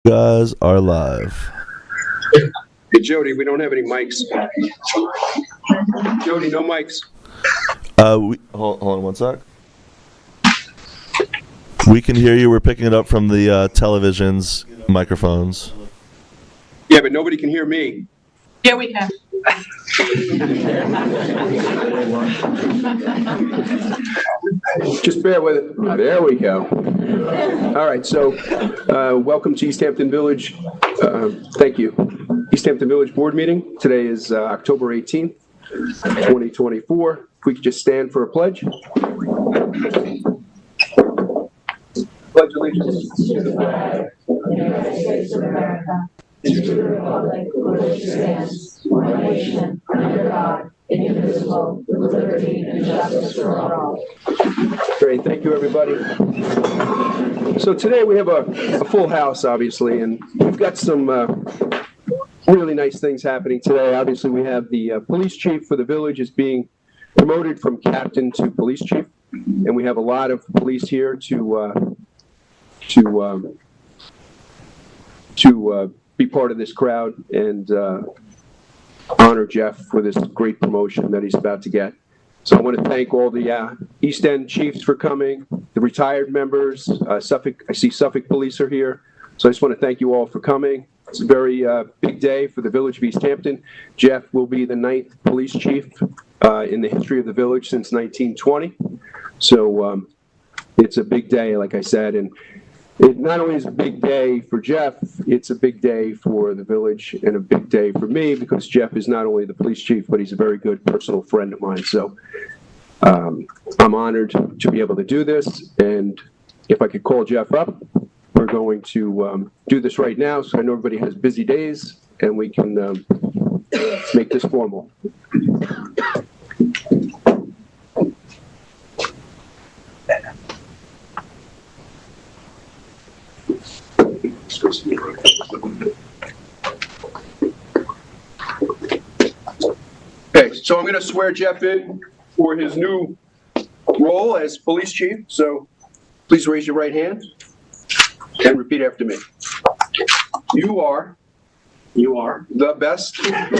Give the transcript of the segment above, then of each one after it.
Guys are live. Hey, Jody, we don't have any mics. Jody, no mics. Hold on one sec. We can hear you. We're picking it up from the television's microphones. Yeah, but nobody can hear me. Yeah, we can. Just bear with it. There we go. All right, so welcome to East Hampton Village. Thank you. East Hampton Village Board meeting. Today is October 18th, 2024. If we could just stand for a pledge. Pledge allegiance to the flag of the United States of America and to the republic for which it stands, one nation, under God, indivisible, with liberty and justice for all. Great, thank you, everybody. So today we have a full house, obviously, and we've got some really nice things happening today. Obviously, we have the police chief for the village is being promoted from captain to police chief, and we have a lot of police here to be part of this crowd and honor Jeff for this great promotion that he's about to get. So I want to thank all the East End chiefs for coming, the retired members. Suffolk, I see Suffolk police are here. So I just want to thank you all for coming. It's a very big day for the village of East Hampton. Jeff will be the 9th police chief in the history of the village since 1920. So it's a big day, like I said, and it not only is a big day for Jeff, it's a big day for the village and a big day for me because Jeff is not only the police chief, but he's a very good personal friend of mine. So I'm honored to be able to do this. And if I could call Jeff up, we're going to do this right now. So I know everybody has busy days and we can make this formal. Okay, so I'm going to swear Jeff in for his new role as police chief. So please raise your right hand and repeat after me. You are the best. That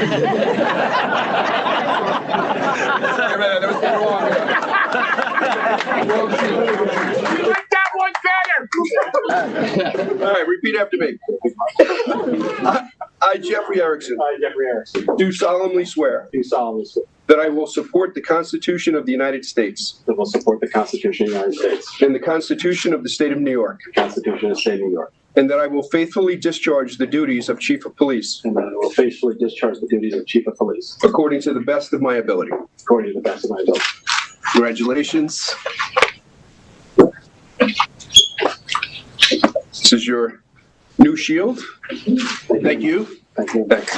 was wrong. You like that one better? All right, repeat after me. I, Jeffrey Erickson, do solemnly swear that I will support the Constitution of the United States that will support the Constitution of the United States and the Constitution of the State of New York, the Constitution of the State of New York, and that I will faithfully discharge the duties of Chief of Police and that I will faithfully discharge the duties of Chief of Police according to the best of my ability. according to the best of my ability. Congratulations. This is your new shield. Thank you. Thank you. Thanks.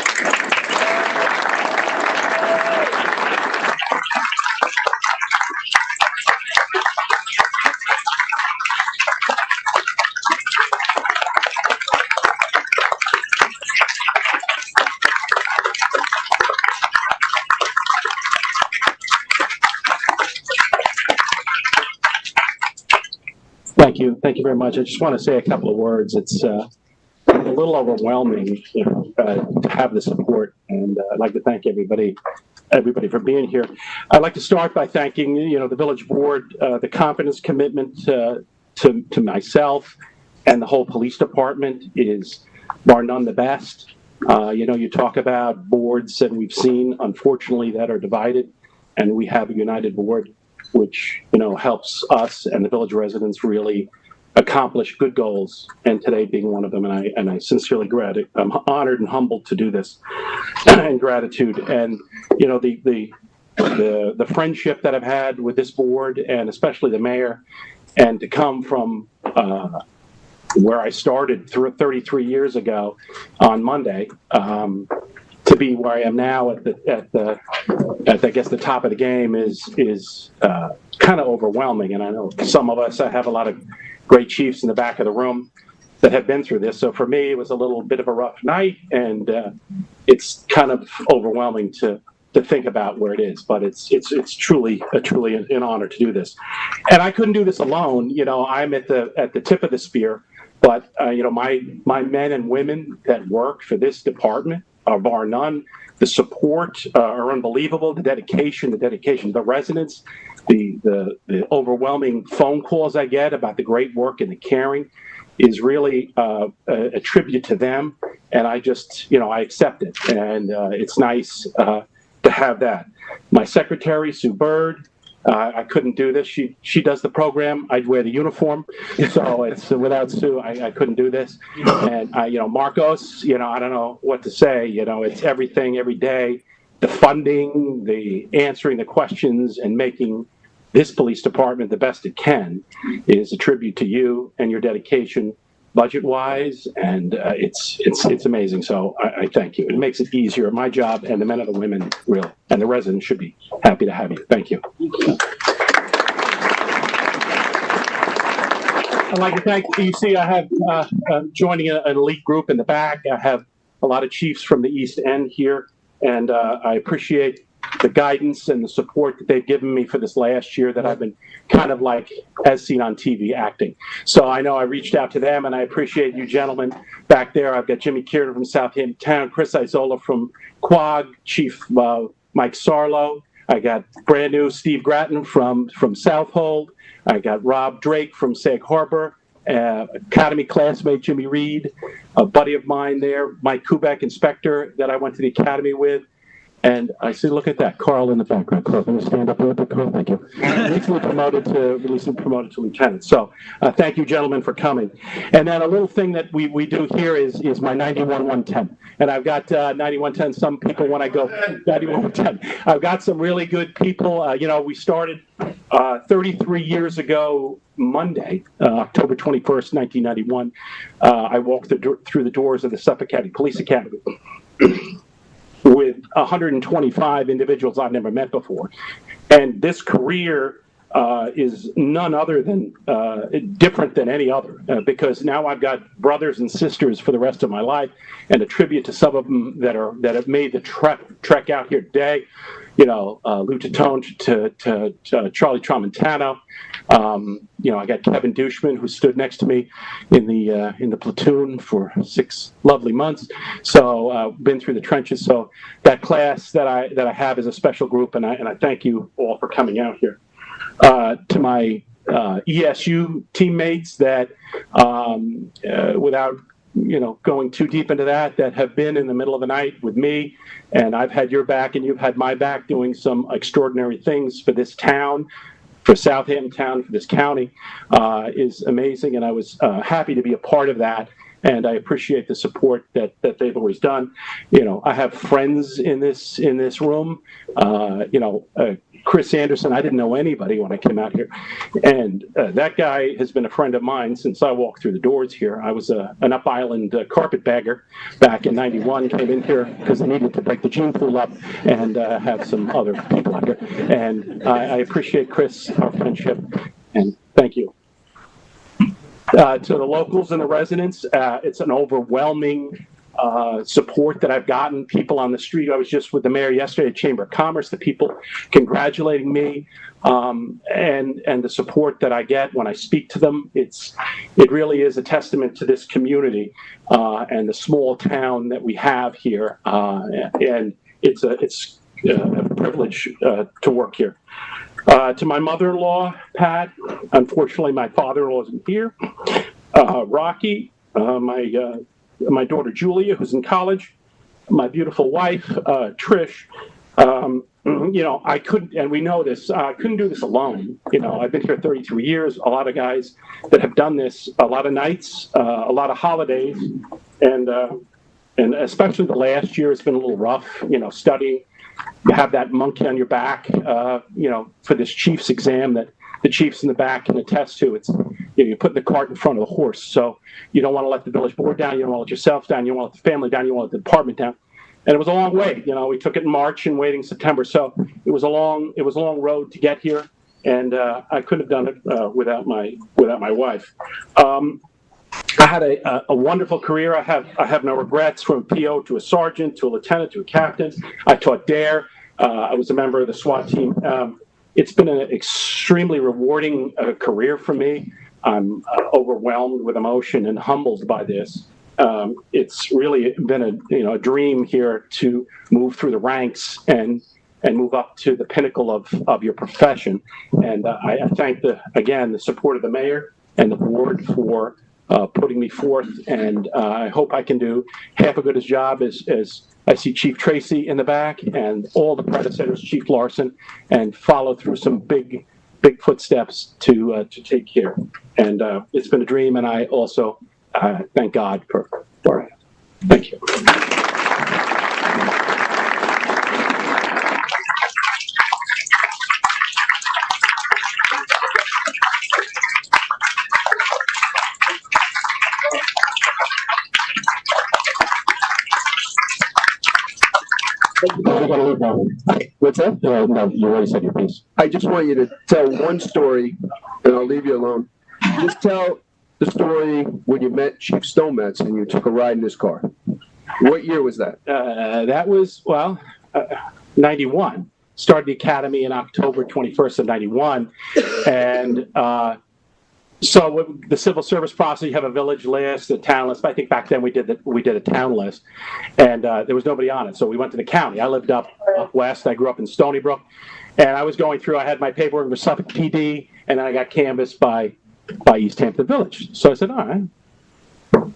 Thank you very much. I just want to say a couple of words. It's a little overwhelming, to have the support, and I'd like to thank everybody for being here. I'd like to start by thanking, the village board, the confidence commitment to myself and the whole police department is bar none the best. You talk about boards that we've seen, unfortunately, that are divided, and we have a united board, which, helps us and the village residents really accomplish good goals, and today being one of them. And I sincerely I'm honored and humbled to do this, and gratitude. And the friendship that I've had with this board, and especially the mayor, and to come from where I started 33 years ago on Monday, to be where I am now at I guess the top of the game is kind of overwhelming. And I know some of us, I have a lot of great chiefs in the back of the room that have been through this. So for me, it was a little bit of a rough night, and it's kind of overwhelming to think about where it is. But it's truly an honor to do this, and I couldn't do this alone. I'm at the tip of the spear. But my men and women that work for this department are bar none. The support are unbelievable. The dedication, the residents, the overwhelming phone calls I get about the great work and the caring is really a tribute to them. And I just, I accept it. And it's nice to have that. My secretary, Sue Bird, I couldn't do this. She does the program. I'd wear the uniform. So it's without Sue, I couldn't do this. And Marcos, I don't know what to say. It's everything every day. The funding, the answering the questions, and making this police department the best it can is a tribute to you and your dedication, budget-wise, and it's amazing. So I thank you. It makes it easier. My job and the men and the women, really, and the residents should be happy to have you. Thank you. I'd like to thank, you see I have joining an elite group in the back. I have a lot of chiefs from the East End here, and I appreciate the guidance and the support that they've given me for this last year that I've been kind of like as seen on TV acting. So I know I reached out to them, and I appreciate you gentlemen back there. I've got Jimmy Kieran from Southampton, Chris Isola from Quag, Chief Mike Sarlo. I got brand new Steve Gratton from Southold. I got Rob Drake from Sag Harbor. Academy classmate Jimmy Reed, a buddy of mine there, Mike Kubek, inspector that I went to the academy with. And I see, look at that, Carl in the background. Carl, can you stand up a little bit, Carl? Thank you. Recently promoted to lieutenant. So thank you, gentlemen, for coming. And then a little thing that we do here is my 91-110. And I've got 9110. Some people, when I go 91-110, I've got some really good people. We started 33 years ago Monday, October 21st, 1991. I walked through the doors of the Suffolk County Police Academy with 125 individuals I've never met before. And this career is none other than different than any other, because now I've got brothers and sisters for the rest of my life, and a tribute to some of them that have made the trek out here today. Lou Tatone to Charlie Tramontano. I got Kevin Dushman, who stood next to me in the platoon for 6 lovely months. So been through the trenches. So that class that I have is a special group, and I thank you all for coming out here. To my ESU teammates that, without going too deep into that have been in the middle of the night with me, and I've had your back and you've had my back doing some extraordinary things for this town, for Southampton town, for this county, is amazing, and I was happy to be a part of that. And I appreciate the support that they've always done. I have friends in this room. Chris Anderson, I didn't know anybody when I came out here. And that guy has been a friend of mine since I walked through the doors here. I was an Up Island carpetbagger back in '91, came in here because I needed to break the gene pool up and have some other people out here. And I appreciate Chris, our friendship, and thank you. To the locals and the residents, it's an overwhelming support that I've gotten. People on the street. I was just with the mayor yesterday at Chamber of Commerce. The people congratulating me, and the support that I get when I speak to them. It really is a testament to this community and the small town that we have here. And it's a privilege to work here. To my mother-in-law, Pat, unfortunately my father-in-law isn't here. Rocky, my daughter Julia, who's in college, my beautiful wife, Trish. I couldn't, and we know this, I couldn't do this alone. I've been here 33 years, a lot of guys that have done this, a lot of nights, a lot of holidays, and especially the last year has been a little rough, studying. You have that monkey on your back, for this chief's exam that the chiefs in the back can attest to. It's, you're putting the cart in front of the horse. So you don't want to let the village board down. You don't want to let yourself down. You don't want to let the family down. You don't want to let the department down. And it was a long wait. We took it in March and waiting September. So it was a long road to get here. And I couldn't have done it without my wife. I had a wonderful career. I have no regrets, from a PO to a sergeant to a lieutenant to a captain. I taught DARE. I was a member of the SWAT team. It's been an extremely rewarding career for me. overwhelmed with emotion and humbled by this. It's really been a dream here to move through the ranks and move up to the pinnacle of your profession. And I thank the support of the mayor and the board for putting me forth. And I hope I can do half as good a job as I see Chief Tracy in the back and all the predecessors, Chief Larson, and follow through some big footsteps to take care. And it's been a dream, and I also thank God for it. Thank you. What's that? No, you already said your piece. I just want you to tell one story, and I'll leave you alone. Just tell the story when you met Chief Stonemetz and you took a ride in his car. What year was that? That was, 91. Started the academy in October 21st of 91. And so with the civil service process, you have a village list, a town list. I think back then we did a town list, and there was nobody on it. So we went to the county. I lived up west. I grew up in Stony Brook, and I was going through. I had my paperwork for Suffolk PD, and then I got canvassed by East Hampton Village. So I said, all right.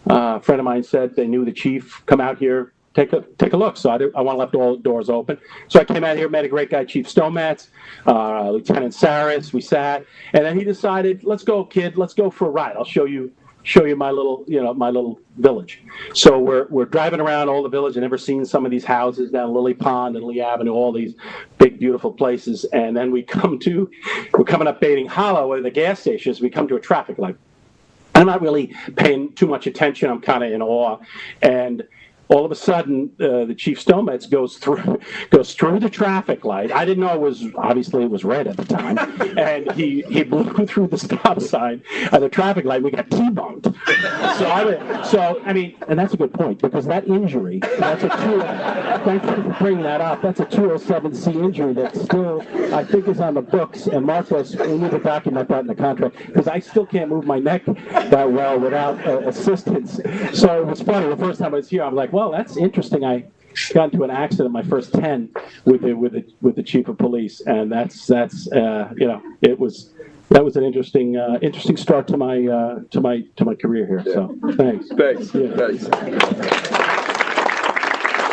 A friend of mine said they knew the chief. Come out here, take a look. So I want to left all the doors open. So I came out here, met a great guy, Chief Stonemetz, Lieutenant Saris. We sat, and then he decided, let's go, kid, let's go for a ride. I'll show you my little village. So we're driving around all the village and never seen some of these houses down Lily Pond and Lee Avenue, all these big, beautiful places. And then we're coming up Baiting Hollow at the gas stations. We come to a traffic light. I'm not really paying too much attention. I'm kind of in awe. And all of a sudden, the Chief Stonemetz goes through the traffic light. I didn't know it was red at the time, and he blew through the stop sign of the traffic light. We got T-boned. And that's a good point, because that injury, thank you for bringing that up. That's a 207C injury that still, I think, is on the books. And Marcos, we need to document that in the contract, because I still can't move my neck that well without assistance. So it was funny. The first time I was here, I'm like, well, that's interesting. I got into an accident my first 10 with the chief of police, and that was an interesting start to my career here. Yeah. So thanks. Yeah. Thanks.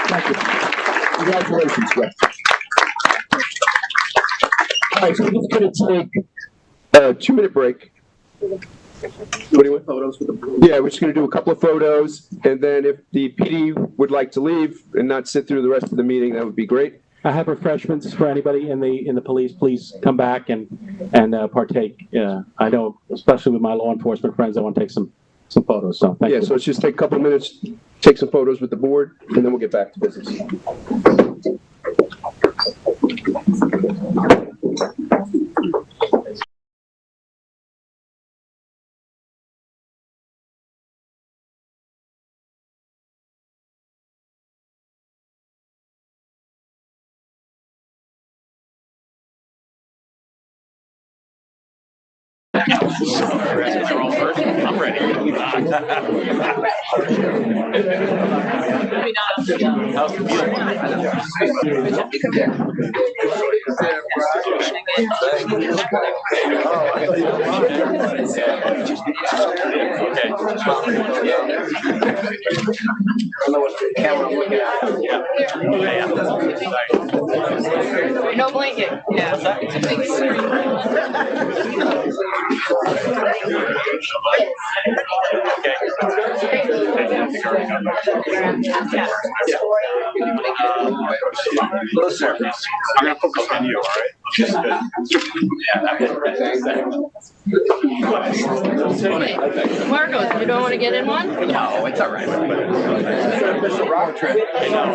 Thank you. Congratulations, Jeff. All right, so we're just going to take a 2-minute break. What do you want? Photos with the Yeah, we're just going to do a couple of photos, and then if the PD would like to leave and not sit through the rest of the meeting, that would be great. I have refreshments for anybody in the police. Please come back and partake. I know, especially with my law enforcement friends, I want to take some photos. So thank you. So let's just take a couple of minutes, take some photos with the board, and then we'll get back to business. I'm ready. No blanket. Yeah. It's a big Listen, I'm going to focus on you, all right? Just Marcos, you don't want to get in one? No, it's all right. It's a rock trip. I know.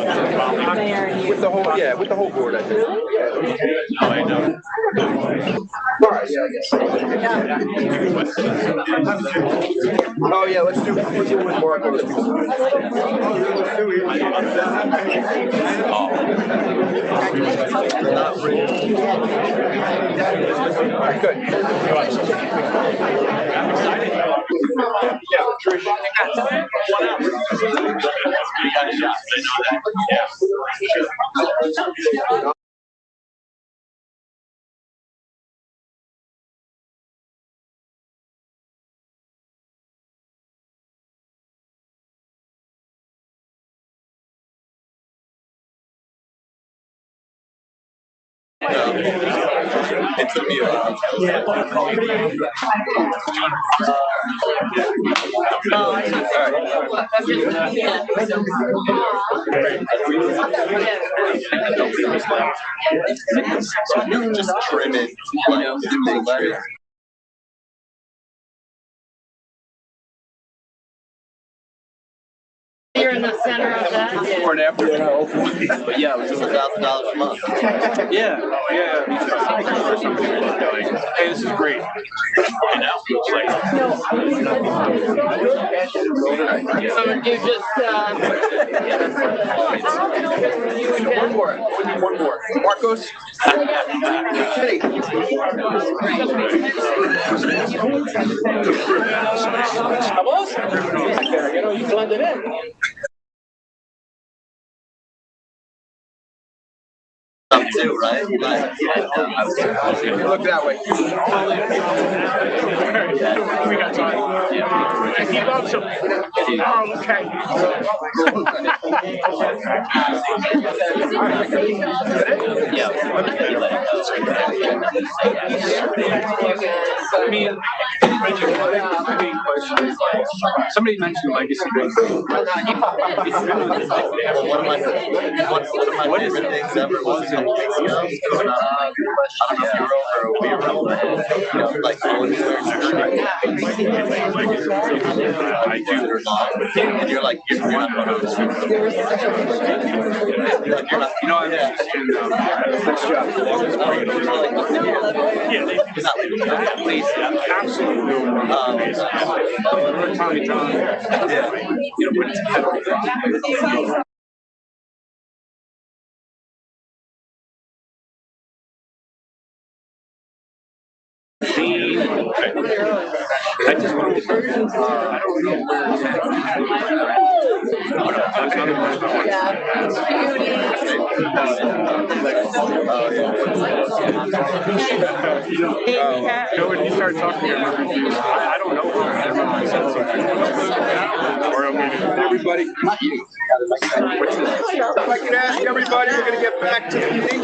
With the whole board, I think. No, I know. All right, yeah, I guess. Oh, yeah, let's do it with Marcos. Good. Trish. It took me a while. Just trim it. You're in the center of that. Before and after. But yeah, it was just $1,000 a month. Yeah. Hey, this is great. So you just, One more. Marcos. You blended in. Too, right? Look that way. We got time. He loves him. Oh, okay. Somebody mentioned legacy baseball. One of my favorite things ever was a couple weeks ago. I don't know if you were over or we were over. Like going to wearing your shirt. I do. And you're like, you're not going to the street. You're not. You know, I'm interested in next job. Please. Absolutely. Tommy John. I just want to I don't know where it's at. When you start talking, I don't know. Everybody, not you. If I could ask everybody, we're going to get back to the meeting.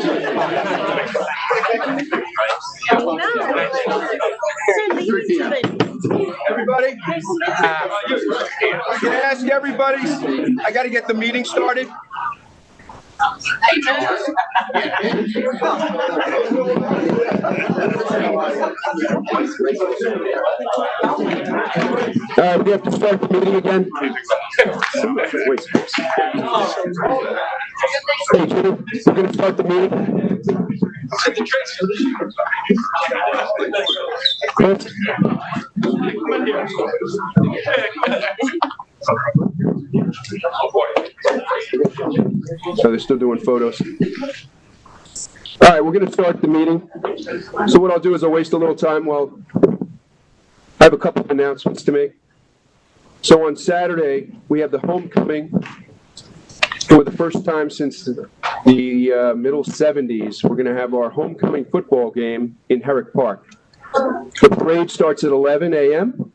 Everybody, I can ask everybody. I got to get the meeting started. All right, we have to start the meeting again. Hey, Jimmy, we're going to start the meeting. Chris? So they're still doing photos. All right, we're going to start the meeting. So what I'll do is I'll waste a little time while I have a couple of announcements to make. So on Saturday, we have the homecoming for the first time since the middle 70s. We're going to have our homecoming football game in Herrick Park. The parade starts at 11 a.m.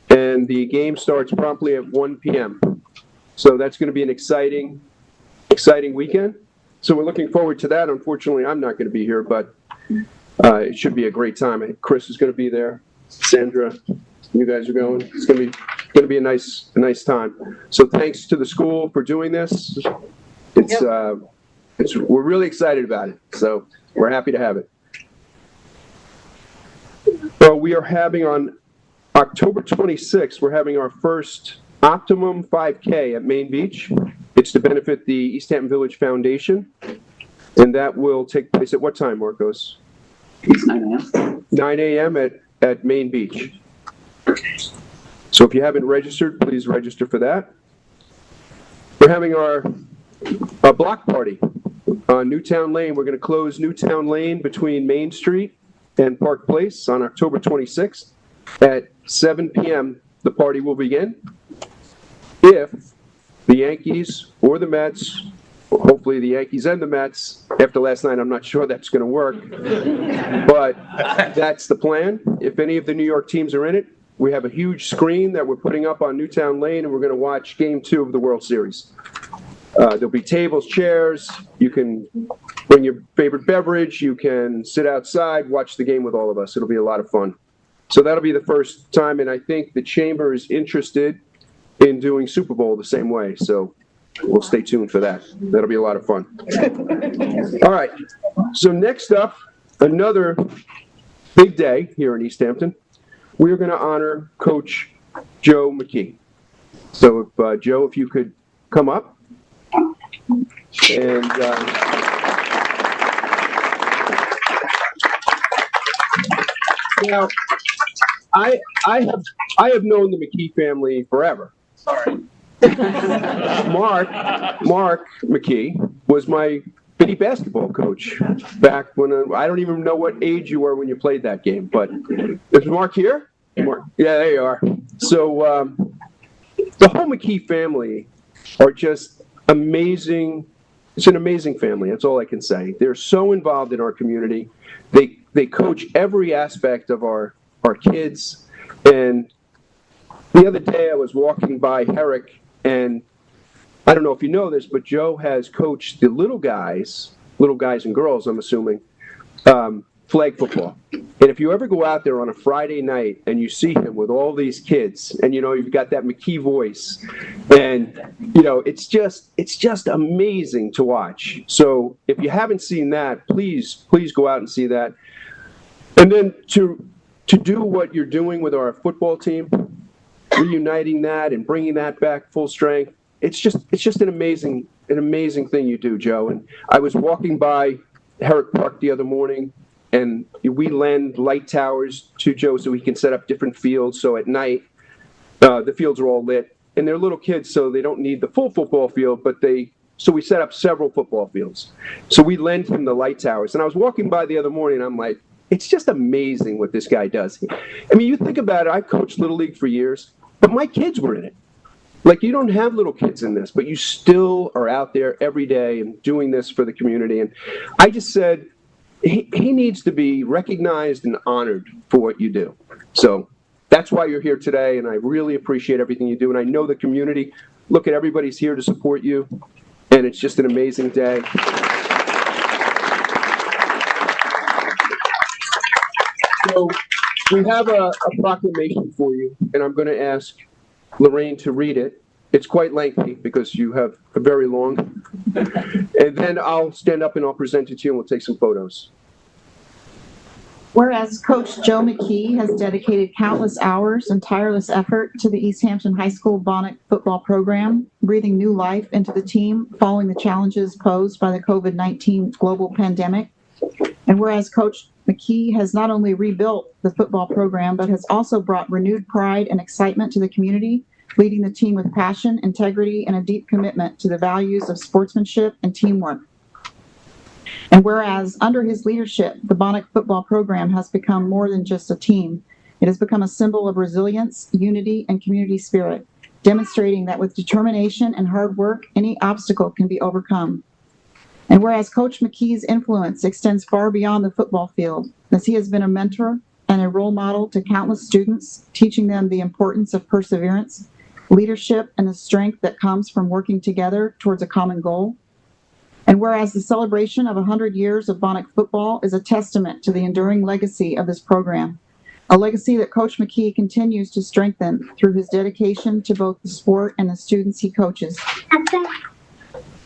and the game starts promptly at 1 p.m. So that's going to be an exciting weekend. So we're looking forward to that. Unfortunately, I'm not going to be here, but it should be a great time. Chris is going to be there. Sandra, you guys are going. It's going to be a nice time. So thanks to the school for doing this. We're really excited about it. So we're happy to have it. Well, we are having on October 26th, we're having our first Optimum 5K at Main Beach. It's to benefit the East Hampton Village Foundation. And that will take place at what time, Marcos? It's 9 a.m. 9 a.m. at Main Beach. So if you haven't registered, please register for that. We're having our block party on Newtown Lane. We're going to close Newtown Lane between Main Street and Park Place on October 26th. At 7 p.m., the party will begin. if the Yankees or the Mets, hopefully the Yankees and the Mets, after last night, I'm not sure that's going to work, but that's the plan. If any of the New York teams are in it, we have a huge screen that we're putting up on Newtown Lane, and we're going to watch Game 2 of the World Series. There'll be tables, chairs. You can bring your favorite beverage. You can sit outside, watch the game with all of us. It'll be a lot of fun. So that'll be the first time, and I think the Chamber is interested in doing Super Bowl the same way. So we'll stay tuned for that. That'll be a lot of fun. All right. So next up, another big day here in East Hampton. We're going to honor Coach Joe McKee. So if Joe, if you could come up. And now, I have known the McKee family forever. Sorry. Mark McKee was my bitty basketball coach back when I don't even know what age you were when you played that game. But is Mark here? Mark. Yeah, there you are. So the whole McKee family are just amazing. It's an amazing family. That's all I can say. They're so involved in our community. They coach every aspect of our kids. And the other day I was walking by Herrick, and I don't know if you know this, but Joe has coached the little guys and girls, I'm assuming, flag football. And if you ever go out there on a Friday night and you see him with all these kids, and you've got that McKee voice, and it's just amazing to watch. So if you haven't seen that, please go out and see that. And then to do what you're doing with our football team, reuniting that and bringing that back full strength, it's just an amazing thing you do, Joe. And I was walking by Herrick Park the other morning, and we lend light towers to Joe so he can set up different fields. So at night, the fields are all lit, and they're little kids, so they don't need the full football field, so we set up several football fields. So we lend him the light towers. And I was walking by the other morning, and I'm like, it's just amazing what this guy does. I mean, you think about it, I've coached Little League for years, but my kids were in it. Like, you don't have little kids in this, but you still are out there every day and doing this for the community. And I just said, he needs to be recognized and honored for what you do. So that's why you're here today, and I really appreciate everything you do. And I know the community, look at everybody's here to support you, and it's just an amazing day. So we have a proclamation for you, and I'm going to ask Lorraine to read it. It's quite lengthy because you have a very long. And then I'll stand up and I'll present it to you, and we'll take some photos. Whereas Coach Joe McKee has dedicated countless hours and tireless effort to the East Hampton High School Bonnet football program, breathing new life into the team following the challenges posed by the COVID-19 global pandemic. And whereas Coach McKee has not only rebuilt the football program, but has also brought renewed pride and excitement to the community, leading the team with passion, integrity, and a deep commitment to the values of sportsmanship and teamwork. And whereas under his leadership, the Bonnet football program has become more than just a team. It has become a symbol of resilience, unity, and community spirit, demonstrating that with determination and hard work, any obstacle can be overcome. And whereas Coach McKee's influence extends far beyond the football field, as he has been a mentor and a role model to countless students, teaching them the importance of perseverance, leadership, and the strength that comes from working together towards a common goal. And whereas the celebration of 100 years of Bonnet football is a testament to the enduring legacy of this program, a legacy that Coach McKee continues to strengthen through his dedication to both the sport and the students he coaches.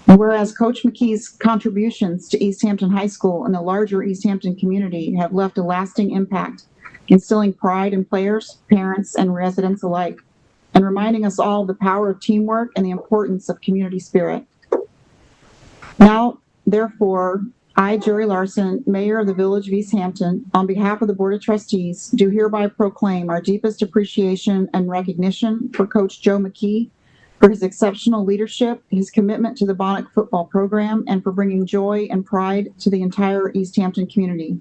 And whereas Coach McKee's contributions to East Hampton High School and the larger East Hampton community have left a lasting impact, instilling pride in players, parents, and residents alike, and reminding us all of the power of teamwork and the importance of community spirit. Now, therefore, I, Jerry Larson, Mayor of the Village of East Hampton, on behalf of the Board of Trustees, do hereby proclaim our deepest appreciation and recognition for Coach Joe McKee, for his exceptional leadership, his commitment to the Bonnet football program, and for bringing joy and pride to the entire East Hampton community.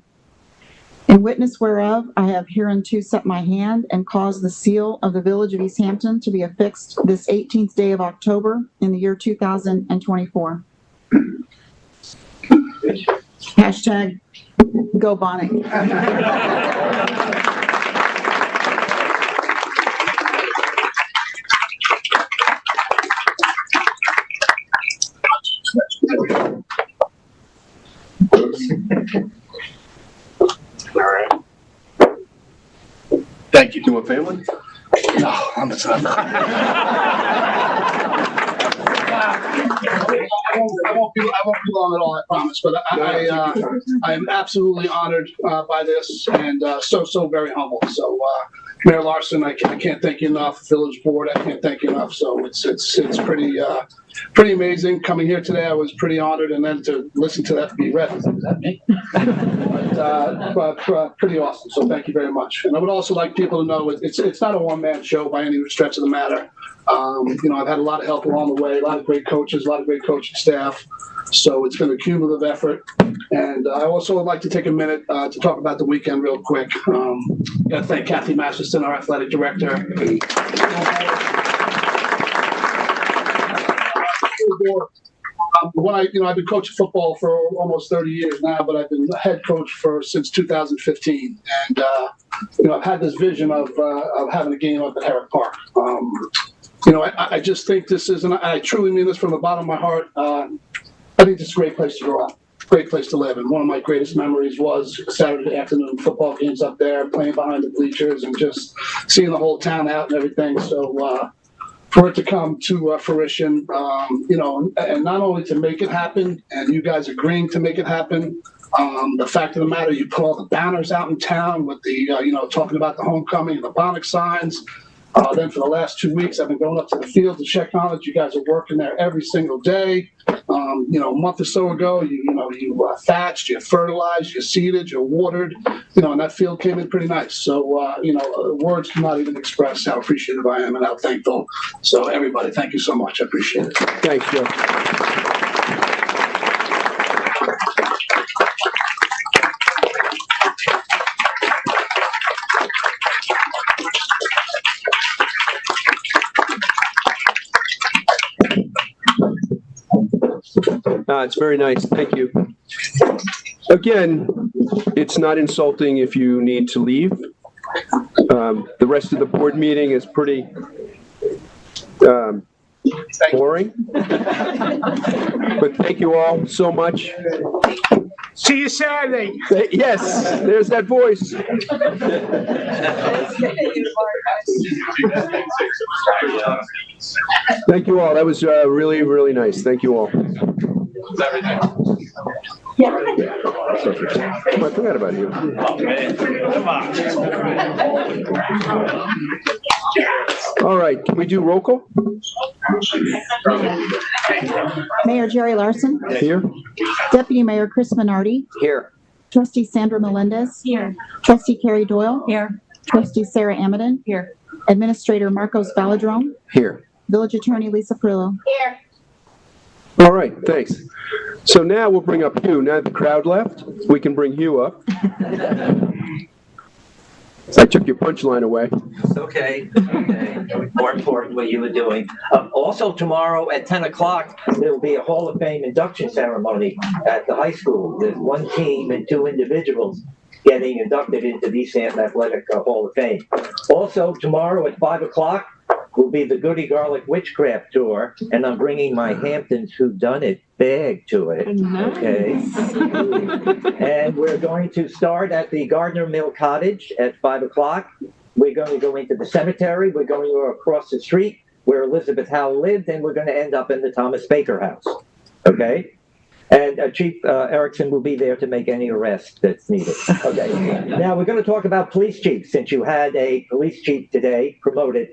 In witness whereof, I have hereunto set my hand and caused the seal of the Village of East Hampton to be affixed this 18th day of October in the year 2024. Hashtag Go Bonnet. Thank you. Do a family? No, I'm a son. I won't be long at all, I promise. But I am absolutely honored by this, and so very humble. So, Mayor Larson, I can't thank you enough. Village Board, I can't thank you enough. So it's pretty amazing coming here today. I was pretty honored, and then to listen to that be read. Is that me? but pretty awesome. So thank you very much. And I would also like people to know it's not a one-man show by any stretch of the matter. I've had a lot of help along the way, a lot of great coaches, a lot of great coaching staff. So it's been a cumulative effort. And I also would like to take a minute to talk about the weekend real quick. Got to thank Kathy Masterson, our athletic director. I've been coaching football for almost 30 years now, but I've been the head coach since 2015. And, I've had this vision of having a game up at Herrick Park. I just think this is, and I truly mean this from the bottom of my heart, I think this is a great place to grow up, great place to live. And one of my greatest memories was Saturday afternoon football games up there, playing behind the bleachers and just seeing the whole town out and everything. So for it to come to fruition, and not only to make it happen, and you guys agreeing to make it happen, the fact of the matter, you put all the banners out in town with the, talking about the homecoming and the Bonnet signs. Then for the last 2 weeks, I've been going up to the field to check on it. You guys are working there every single day. A month or so ago, you thatched, you fertilized, you seeded, you watered, and that field came in pretty nice. So, words cannot even express how appreciative I am and how thankful. So everybody, thank you so much. I appreciate it. Thanks, Joe. It's very nice. Thank you. Again, it's not insulting if you need to leave. The rest of the board meeting is pretty boring. But thank you all so much. See you Saturday. Yes, there's that voice. Thank you all. That was really, really nice. Thank you all. I forgot about you. All right, can we do roll call? Mayor Jerry Larson. Here. Deputy Mayor Chris Minardi. Here. Trustee Sandra Melendez. Here. Trustee Carrie Doyle. Here. Trustee Sarah Amadon. Here. Administrator Marcos Balladrone. Here. Village Attorney Lisa Frillo. Here. All right, thanks. So now we'll bring up Hugh. Now the crowd left, we can bring Hugh up. I took your punchline away. Okay. More important what you were doing. Also tomorrow at 10 o'clock, there will be a Hall of Fame induction ceremony at the high school. There's one team and 2 individuals getting inducted into the East Hampton Athletic Hall of Fame. Also tomorrow at 5 o'clock will be the Goody Garlic Witchcraft Tour, and I'm bringing my Hampton's Whodunit bag to it. Okay. And we're going to start at the Gardner Mill Cottage at 5 o'clock. We're going to go into the cemetery. We're going to go across the street where Elizabeth Howe lived, and we're going to end up in the Thomas Baker House. Okay? And Chief Erickson will be there to make any arrest that's needed. Okay. Now we're going to talk about police chiefs, since you had a police chief today promoted.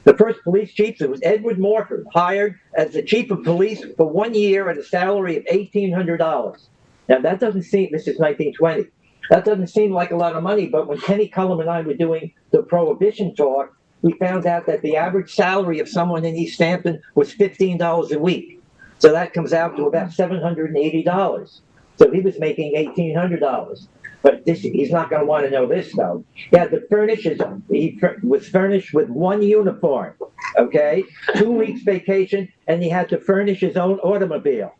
The first police chief, it was Edward Morford, hired as the chief of police for 1 year at a salary of $1,800. Now that doesn't seem, this is 1920, that doesn't seem like a lot of money, but when Kenny Cullum and I were doing the Prohibition talk, we found out that the average salary of someone in East Hampton was $15 a week. So that comes out to about $780. So he was making $1,800. But he's not going to want to know this, though. He had to furnish he was furnished with one uniform, okay? 2 weeks vacation, and he had to furnish his own automobile,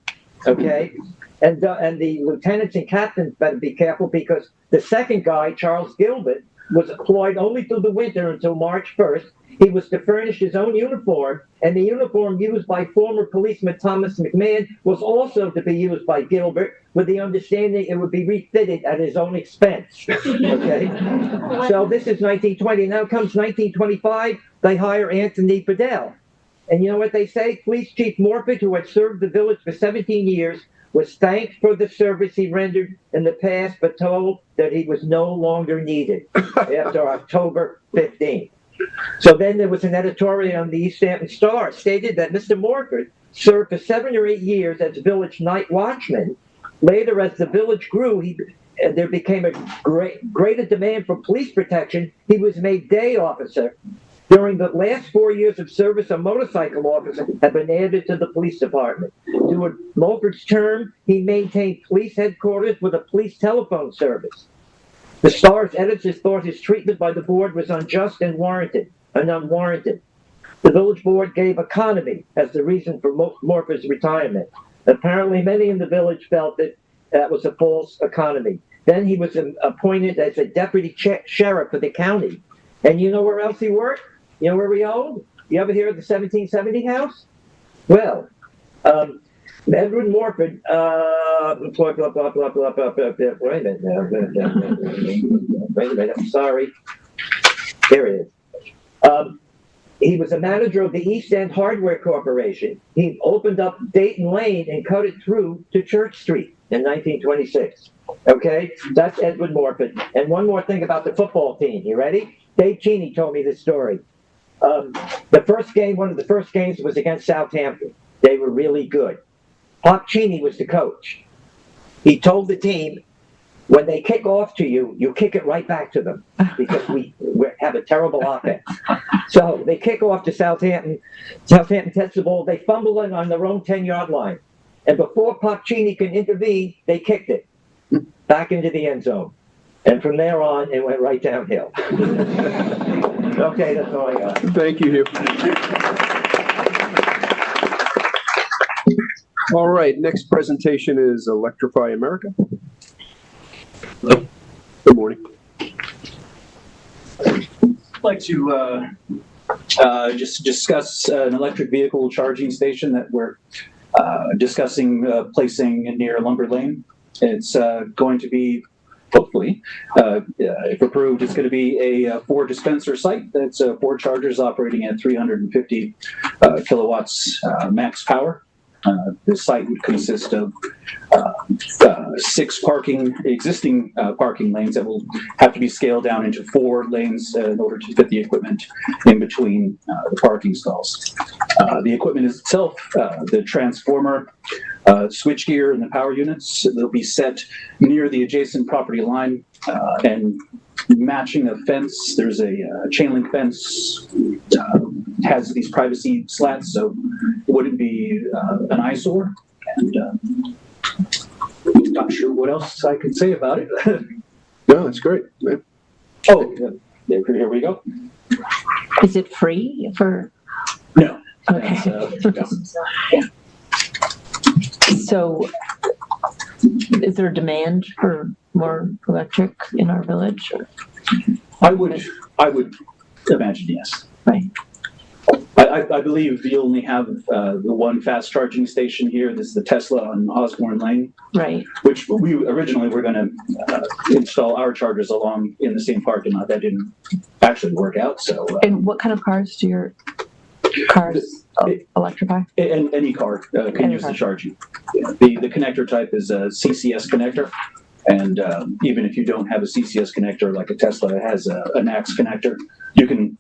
okay? And the lieutenants and captains better be careful, because the second guy, Charles Gilbert, was employed only through the winter until March 1st. He was to furnish his own uniform, and the uniform used by former policeman Thomas McMahon was also to be used by Gilbert, with the understanding it would be refitted at his own expense. Okay? So this is 1920. Now comes 1925, they hire Anthony Bedell. And you know what they say? Police Chief Morford, who had served the village for 17 years, was thanked for the service he rendered in the past, but told that he was no longer needed after October 15th. So then there was an editorial on the East Hampton Star stated that Mr. Morford served for 7 or 8 years as village night watchman. Later, as the village grew, there became a greater demand for police protection. He was made day officer. During the last 4 years of service, a motorcycle officer had been added to the police department. During Morford's term, he maintained police headquarters with a police telephone service. The Star's editors thought his treatment by the board was unjust and unwarranted. The village board gave economy as the reason for Morford's retirement. Apparently, many in the village felt that that was a false economy. Then he was appointed as a deputy sheriff for the county. And you know where else he worked? You know where he owned? You ever hear of the 1770 house? Well, Edward Morford, wait a minute, I'm sorry. Here it is. He was a manager of the East End Hardware Corporation. He opened up Dayton Lane and cut it through to Church Street in 1926. Okay, that's Edward Morford. And one more thing about the football team. You ready? Dave Cheney told me this story. The first game, one of the first games was against Southampton. They were really good. Pop Cheney was the coach. He told the team, when they kick off to you, you kick it right back to them, because we have a terrible offense. So they kick off to Southampton. Southampton takes the ball. They fumble it on their own 10-yard line. And before Pop Cheney can intervene, they kicked it back into the end zone. And from there on, it went right downhill. Okay, that's all I got. Thank you, Hugh. All right, next presentation is Electrify America. Hello. Good morning. I'd like to just discuss an electric vehicle charging station that we're discussing placing near Lumber Lane. It's going to be, hopefully, if approved, it's going to be a 4 dispenser site. That's 4 chargers operating at 350 kilowatts max power. This site would consist of 6 existing parking lanes that will have to be scaled down into 4 lanes in order to fit the equipment in between the parking stalls. The equipment itself, the transformer, switchgear, and the power units, they'll be set near the adjacent property line and matching a fence. There's a chain link fence. Has these privacy slats, so it wouldn't be an eyesore. And not sure what else I can say about it. No, that's great. Man. Oh, yeah, here we go. Is it free for? No. Okay. So, is there a demand for more electric in our village? Or? I would imagine yes. Right. I believe we only have the one fast charging station here. This is the Tesla on Osborne Lane. Right. Which we originally were going to install our chargers along in the same parking lot. That didn't actually work out. So. And what kind of cars do your cars electrify? And any car can use the charging. Yeah. The connector type is a CCS connector. And even if you don't have a CCS connector like a Tesla that has a NACS connector, you can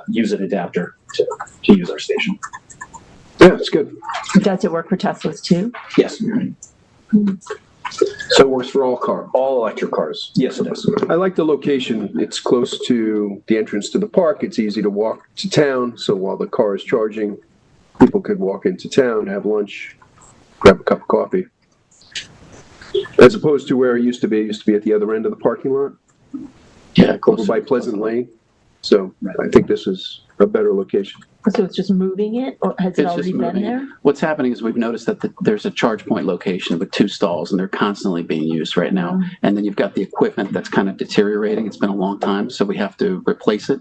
use an adapter to use our station. Yeah, that's good. Does it work for Teslas too? Yes. So it works for all electric cars? Yes, it does. I like the location. It's close to the entrance to the park. It's easy to walk to town, so while the car is charging, people could walk into town, have lunch, grab a cup of coffee. As opposed to where it used to be. It used to be at the other end of the parking lot, Yeah, over by Pleasant Lane. So I think this is a better location. So it's just moving it, or has it It's already just been moving. there? What's happening is we've noticed that there's a charge point location with 2 stalls, and they're constantly being used right now. And then you've got the equipment that's kind of deteriorating. It's been a long time, so we have to replace it.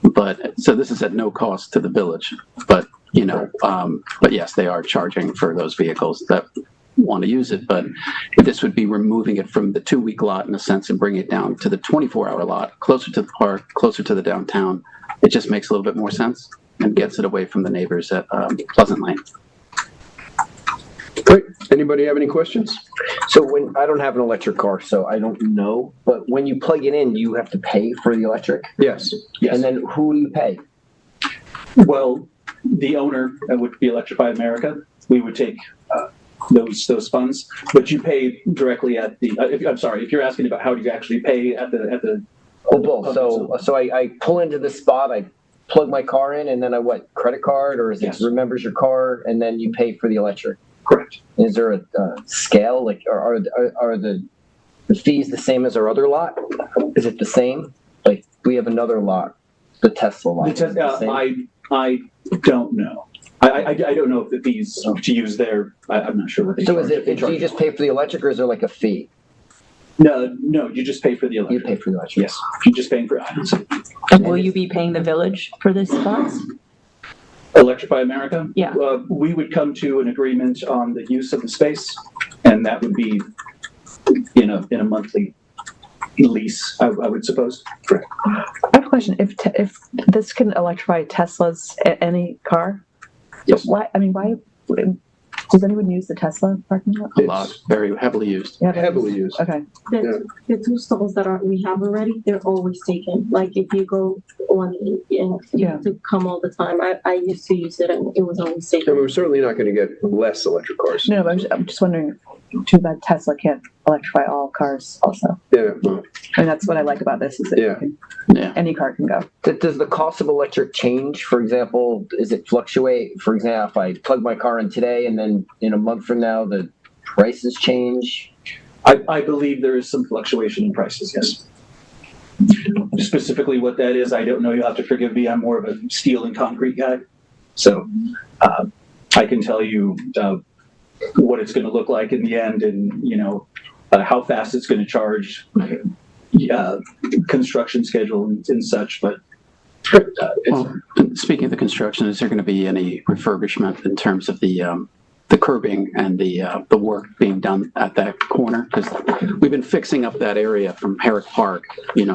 But, so this is at no cost to the village. But, but yes, they are charging for those vehicles that want to use it. But this would be removing it from the 2-week lot in a sense and bringing it down to the 24-hour lot, closer to the park, closer to the downtown. It just makes a little bit more sense and gets it away from the neighbors at Pleasant Lane. Great. Anybody have any questions? So I don't have an electric car, so I don't know, but when you plug it in, you have to pay for the electric? Yes. And then who do you pay? Well, the owner would be Electrify America. We would take those funds, but you pay directly at the. I'm sorry, if you're asking about how do you actually pay at the. Oh, both. So I pull into the spot, I plug my car in, and then I credit card, or is it remembers your car, and then you pay for the electric? Correct. Is there a scale, like, are the fees the same as our other lot? Is it the same? Like, we have another lot, the Tesla lot. Is it the same? I don't know. I don't know if the fees to use there. I'm not sure what they So charge. do you just pay for the electric, or is there like a fee? No, you just pay for the electric. You pay for the electric. Yes, you're just paying for items. And will you be paying the village for this spots? Electrify America? Yeah. We would come to an agreement on the use of the space, and that would be in a monthly lease, I would suppose. Correct. I have a question. If this can electrify Teslas, any car, Yes. why does anyone use the Tesla parking lot? A lot, very heavily used. Yeah, Heavily used. Okay. The 2 stalls that we have already, they're always taken. Like if you go on, to come all the time. I used to use it and it was always taken. And we're certainly not going to get less electric cars. No, but I'm just wondering. Too bad Tesla can't electrify all cars. Also, Yeah. Well, and that's what I like about this is that any car can go. Does the cost of electric change? For example, does it fluctuate? For example, if I plug my car in today and then in a month from now the prices change? I believe there is some fluctuation in prices, yes. Specifically what that is, I don't know. You'll have to forgive me. I'm more of a steel and concrete guy. So I can tell you what it's going to look like in the end and, how fast it's going to charge, construction schedule and such. But speaking of the construction, is there going to be any refurbishment in terms of the curbing and the work being done at that corner? Because we've been fixing up that area from Herrick Park,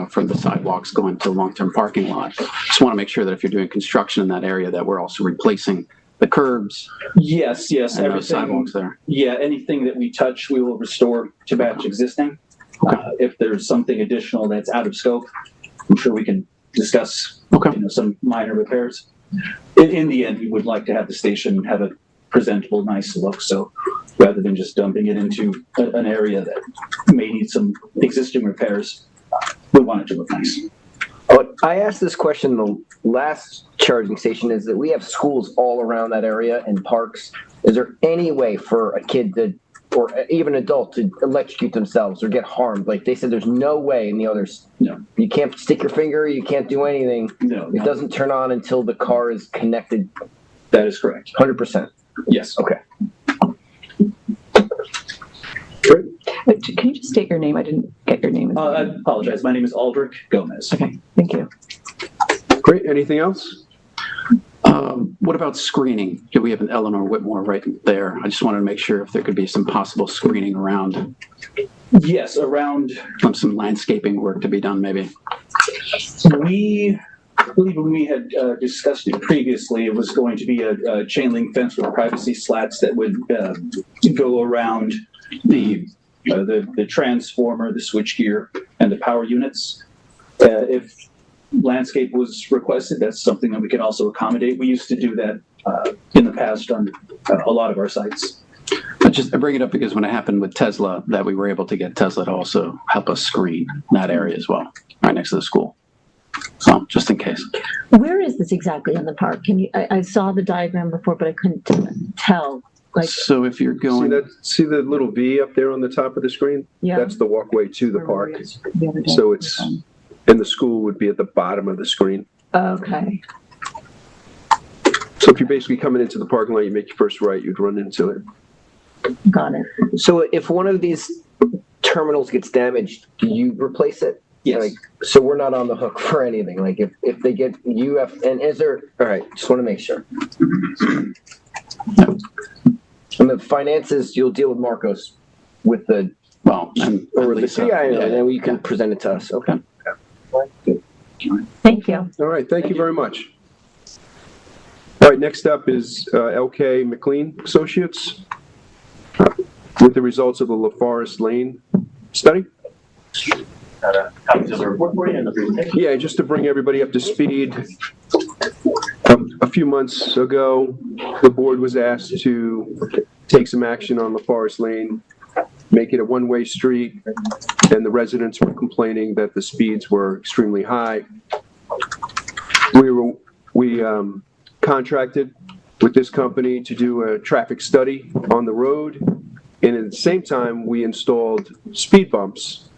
from the sidewalks going to the long-term parking lot. Just want to make sure that if you're doing construction in that area, that we're also replacing the curbs. Yes, and everything. those sidewalks there. Yeah, anything that we touch, we will restore to match existing. If there's something additional that's out of scope, I'm sure we can discuss some minor repairs. In the end, we would like to have the station have a presentable, nice look. So rather than just dumping it into an area that may need some existing repairs, we want it to look nice. I asked this question the last charging station is that we have schools all around that area and parks. Is there any way for a kid or even an adult to electrocute themselves or get harmed? Like they said, there's no way in the others. No. You can't stick your finger. You can't do anything. No. It doesn't turn on until the car is connected. That is correct. 100%. Yes. Okay. Can you just state your name? I didn't get your name. I apologize. My name is Aldrich Gomez. Okay, thank you. Great. Anything else? What about screening? Here we have an Eleanor Whitmore right there. I just wanted to make sure if there could be some possible screening around. Yes, around. Some landscaping work to be done, maybe. I believe when we had discussed it previously, it was going to be a chain link fence with privacy slats that would go around the transformer, the switchgear, and the power units. If landscape was requested, that's something that we can also accommodate. We used to do that in the past on a lot of our sites. I bring it up because when it happened with Tesla, that we were able to get Tesla to also help us screen that area as well, right next to the school. So just in case. Where is this exactly in the park? I saw the diagram before, but I couldn't tell Like, So if you're See going, that? See the little V up there on the top of the screen? yeah. That's the walkway to the park. The other day. So it's, and the school would be at the bottom of the screen. Okay. So if you're basically coming into the parking lot, you make your first right, you'd run into it. Got it. So if one of these terminals gets damaged, do you replace it? Yes. Like, so we're not on the hook for anything. Like if they get, you have, and is there, all right, just want to make sure. And the finances, you'll deal with Marcos with the, well, and or the Lisa, CIO, yeah. and then you can present it to us. Okay. Thank you. All right, thank you very much. All right, next up is LK McLean Associates with the results of the LaForest Lane study. Yeah, just to bring everybody up to speed, a few months ago, the board was asked to take some action on LaForest Lane, make it a one-way street, and the residents were complaining that the speeds were extremely high. We contracted with this company to do a traffic study on the road, and at the same time, we installed speed bumps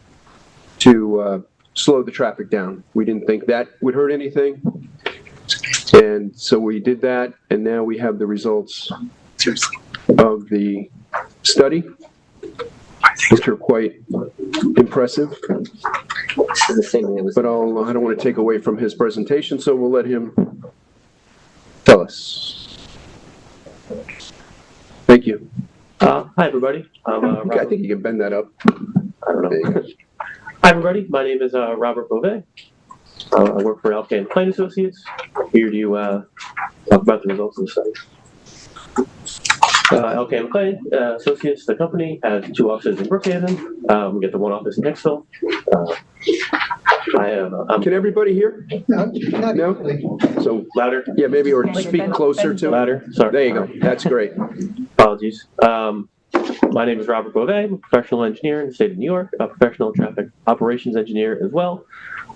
to slow the traffic down. We didn't think that would hurt anything, and so we did that, and now we have the results of the study, which are quite impressive. This is the same thing that was. But I don't want to take away from his presentation, so we'll let him tell us. Thank you. Hi, everybody. I'm Okay, I think you can bend that up. I don't know. Hi, everybody. My name is Robert Beauvais. I work for LK McLean Associates. Here to talk about the results of the study. LK McLean Associates, the company, has 2 offices in Brookhaven. We get the 1 office in Hicksville. Can everybody hear? No? So louder? Yeah, maybe, or speak closer to it. Louder? Sorry. There you go. That's great. Apologies. My name is Robert Beauvais. I'm a professional engineer in the state of New York, a professional traffic operations engineer as well.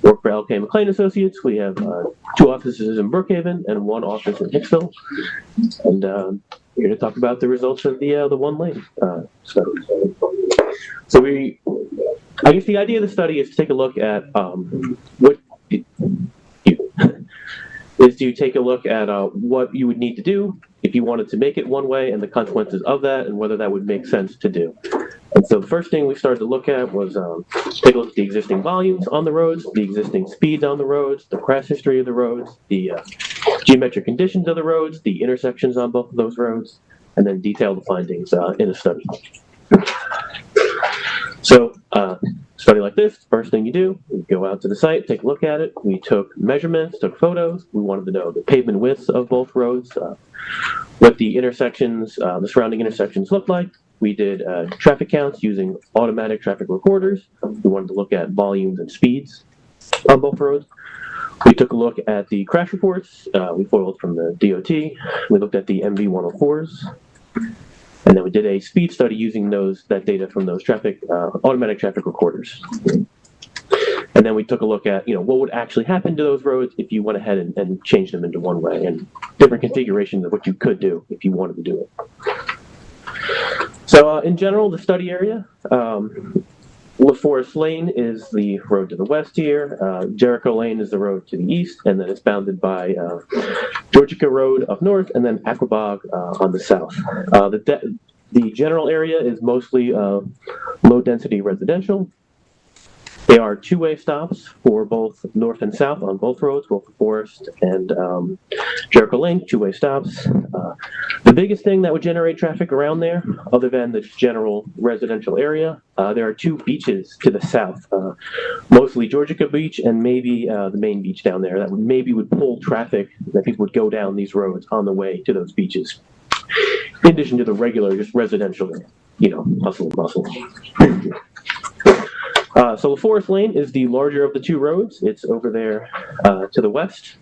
Work for LK McLean Associates. We have 2 offices in Brookhaven and 1 office in Hicksville. And here to talk about the results of the one lane study. So I guess the idea of the study is to take a look at what you would need to do if you wanted to make it one way and the consequences of that and whether that would make sense to do. And so the first thing we started to look at was take a look at the existing volumes on the roads, the existing speeds on the roads, the crash history of the roads, the geometric conditions of the roads, the intersections on both of those roads, and then detail the findings in a study. So, study like this, first thing you do, you go out to the site, take a look at it. We took measurements, took photos. We wanted to know the pavement widths of both roads, what the intersections, the surrounding intersections looked like. We did traffic counts using automatic traffic recorders. We wanted to look at volumes and speeds on both roads. We took a look at the crash reports. We foiled from the DOT. We looked at the MV-104s. And then we did a speed study using that data from those automatic traffic recorders. And then we took a look at, what would actually happen to those roads if you went ahead and changed them into one way, and different configurations of what you could do if you wanted to do it. So in general, the study area, LaForest Lane is the road to the west here. Jericho Lane is the road to the east, and then it's bounded by Georgica Road up north, and then Aquabog on the south. The general area is mostly low-density residential. They are 2-way stops for both north and south on both roads, both Forest and Jericho Lane, 2-way stops. The biggest thing that would generate traffic around there, other than the general residential area, there are 2 beaches to the south, mostly Georgica Beach and maybe the main beach down there that would pull traffic that people would go down these roads on the way to those beaches. In addition to the regular, just residential, hustle and bustle. So LaForest Lane is the larger of the 2 roads. It's over there to the west.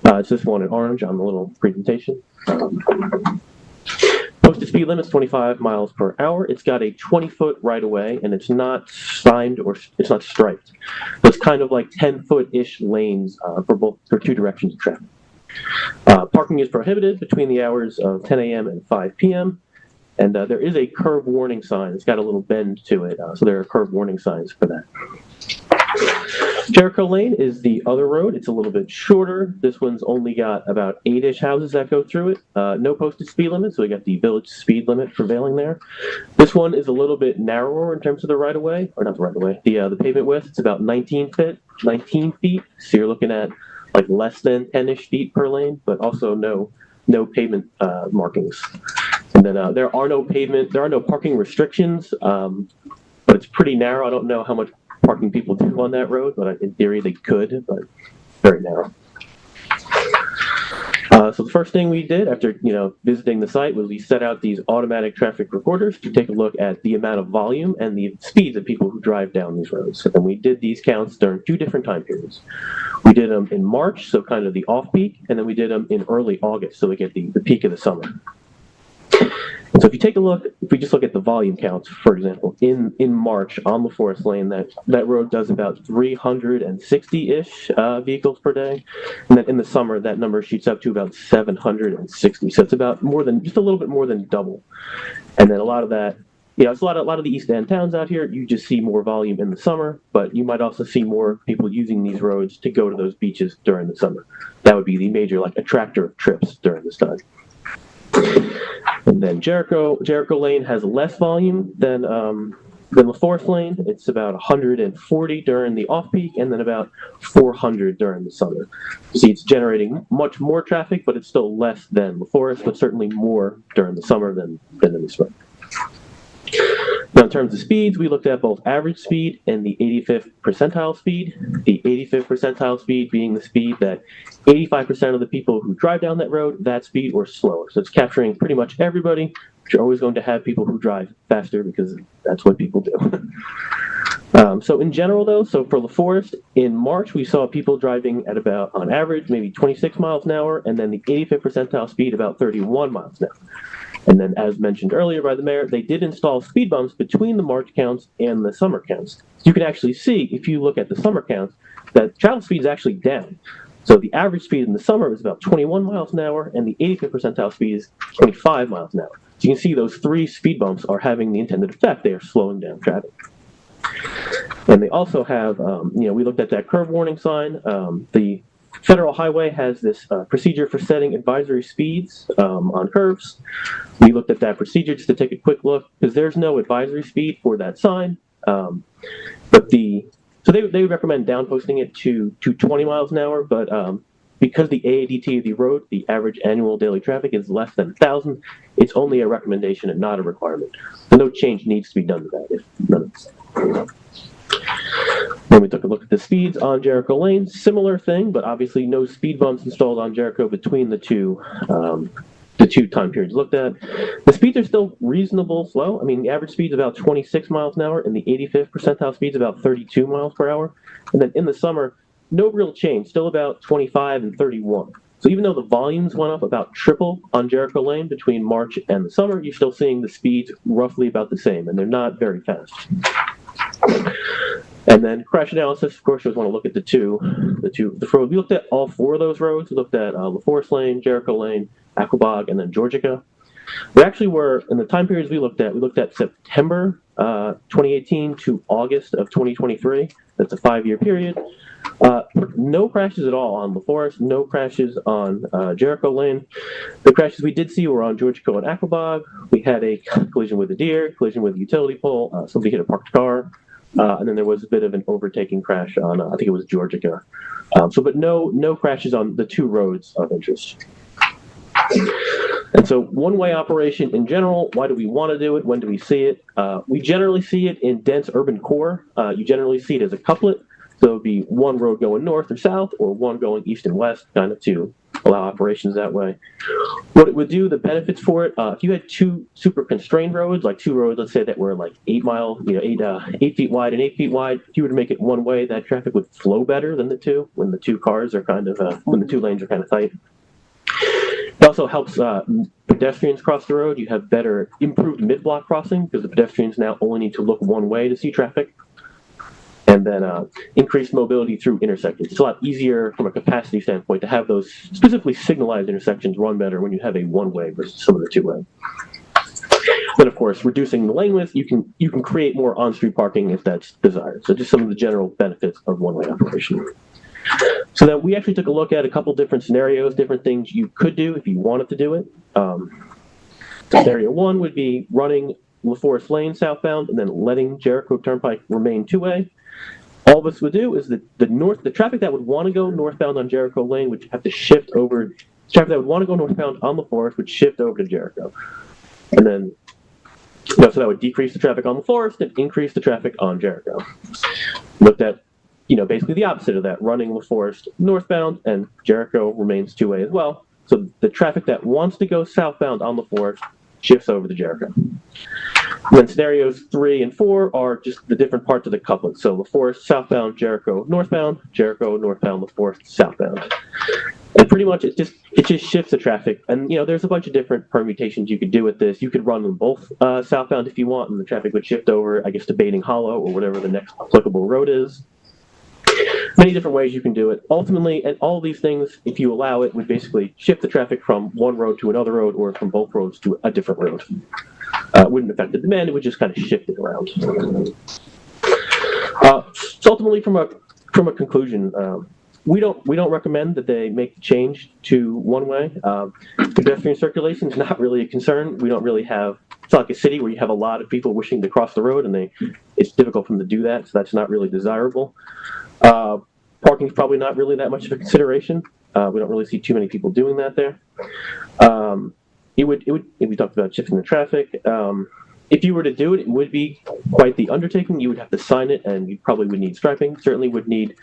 It's this one in orange on the little presentation. Posted speed limit is 25 miles per hour. It's got a 20-foot right-of-way, and it's not signed or it's not striped. So it's kind of like 10-foot-ish lanes for 2 directions of traffic. Parking is prohibited between the hours of 10 a.m. and 5 p.m. And there is a curve warning sign. It's got a little bend to it, so there are curve warning signs for that. Jericho Lane is the other road. It's a little bit shorter. This one's only got about 8-ish houses that go through it. No posted speed limit, so we got the village speed limit prevailing there. This one is a little bit narrower in terms of the right-of-way, or not the right-of-way, the pavement width. It's about 19 feet, so you're looking at like less than 10-ish feet per lane, but also no pavement markings. And then there are no parking restrictions, but it's pretty narrow. I don't know how much parking people do on that road, but in theory they could, but very narrow. So the first thing we did after visiting the site was we set out these automatic traffic recorders to take a look at the amount of volume and the speeds of people who drive down these roads. And we did these counts during 2 different time periods. We did them in March, so kind of the off-peak, and then we did them in early August, so we get the peak of the summer. And so if we just look at the volume counts, for example, in March on LaForest Lane, that road does about 360-ish vehicles per day. And then in the summer, that number shoots up to about 760. So it's about just a little bit more than double. And then a lot of that, it's a lot of the East End towns out here, you just see more volume in the summer, but you might also see more people using these roads to go to those beaches during the summer. That would be the major attractor of trips during this time. And then Jericho Lane has less volume than LaForest Lane. It's about 140 during the off-peak, and then about 400 during the summer. You see, it's generating much more traffic, but it's still less than LaForest, but certainly more during the summer than in the spring. Now, in terms of speeds, we looked at both average speed and the 85th percentile speed. The 85th percentile speed being the speed that 85% of the people who drive down that road, that speed or slower. So it's capturing pretty much everybody, but you're always going to have people who drive faster because that's what people do. So in general, though, so for LaForest, in March, we saw people driving at about, on average, maybe 26 miles an hour, and then the 85th percentile speed about 31 miles an hour. And then, as mentioned earlier by the mayor, they did install speed bumps between the March counts and the summer counts. You can actually see, if you look at the summer counts, that travel speed is actually down. So the average speed in the summer is about 21 miles an hour, and the 85th percentile speed is 25 miles an hour. So you can see those 3 speed bumps are having the intended effect. They are slowing down traffic. And they also have, we looked at that curve warning sign. The Federal Highway has this procedure for setting advisory speeds on curves. We looked at that procedure just to take a quick look, because there's no advisory speed for that sign. So they would recommend downposting it to 20 miles an hour, but because the AADT of the road, the average annual daily traffic, is less than 1,000, it's only a recommendation and not a requirement. So no change needs to be done to that if none of this. Then we took a look at the speeds on Jericho Lane. Similar thing, but obviously no speed bumps installed on Jericho between the two time periods looked at. The speeds are still reasonable slow. I mean, the average speed is about 26 miles an hour, and the 85th percentile speed is about 32 miles per hour. And then in the summer, no real change, still about 25 and 31. So even though the volumes went up about triple on Jericho Lane between March and the summer, you're still seeing the speeds roughly about the same, and they're not very fast. And then crash analysis, of course, you always want to look at the roads. We looked at all 4 of those roads. We looked at LaForest Lane, Jericho Lane, Aquabog, and then Georgica. We actually were, in the time periods we looked at September 2018 to August of 2023. That's a 5-year period. No crashes at all on LaForest, no crashes on Jericho Lane. The crashes we did see were on Georgico and Aquabog. We had a collision with a deer, collision with a utility pole, somebody hit a parked car, and then there was a bit of an overtaking crash on, I think it was Georgica. But no crashes on the 2 roads of interest. And so one-way operation in general, why do we want to do it? When do we see it? We generally see it in dense urban core. You generally see it as a couplet. So it would be one road going north or south, or one going east and west, kind of to allow operations that way. What it would do, the benefits for it, if you had 2 super constrained roads, like 2 roads, let's say that were like 8 feet wide and 8 feet wide, if you were to make it one way, that traffic would flow better than the 2 when the 2 cars are kind of, when the 2 lanes are kind of tight. It also helps pedestrians cross the road. You have better improved mid-block crossing because the pedestrians now only need to look one way to see traffic. And then increased mobility through intersections. It's a lot easier from a capacity standpoint to have those specifically signalized intersections run better when you have a one-way versus some of the 2-way. Then, of course, reducing the lane width, you can create more on-street parking if that's desired. So just some of the general benefits of one-way operation. So then we actually took a look at a couple different scenarios, different things you could do if you wanted to do it. Scenario one would be running LaForest Lane southbound and then letting Jericho Turnpike remain two-way. All this would do is the traffic that would want to go northbound on Jericho Lane would have to shift over. Traffic that would want to go northbound on LaForest would shift over to Jericho, and then so that would decrease the traffic on LaForest and increase the traffic on Jericho. Looked at basically the opposite of that, running LaForest northbound and Jericho remains two-way as well. So the traffic that wants to go southbound on LaForest shifts over to Jericho. And then scenarios 3 and 4 are just the different parts of the coupling. So LaForest southbound, Jericho northbound, LaForest southbound. And pretty much it just shifts the traffic. And there's a bunch of different permutations you could do with this. You could run them both southbound if you want, and the traffic would shift over, I guess, to Baiting Hollow or whatever the next applicable road is. Many different ways you can do it. Ultimately, and all these things, if you allow it, would basically shift the traffic from one road to another road or from both roads to a different road. It wouldn't affect the demand, it would just kind of shift it around. So ultimately, from a conclusion, we don't recommend that they make the change to one-way. Pedestrian circulation is not really a concern. We don't really have, it's not like a city where you have a lot of people wishing to cross the road and it's difficult for them to do that, so that's not really desirable. Parking is probably not really that much of a consideration. We don't really see too many people doing that there. We talked about shifting the traffic. If you were to do it, it would be quite the undertaking. You would have to sign it, and you probably would need striping. Certainly would need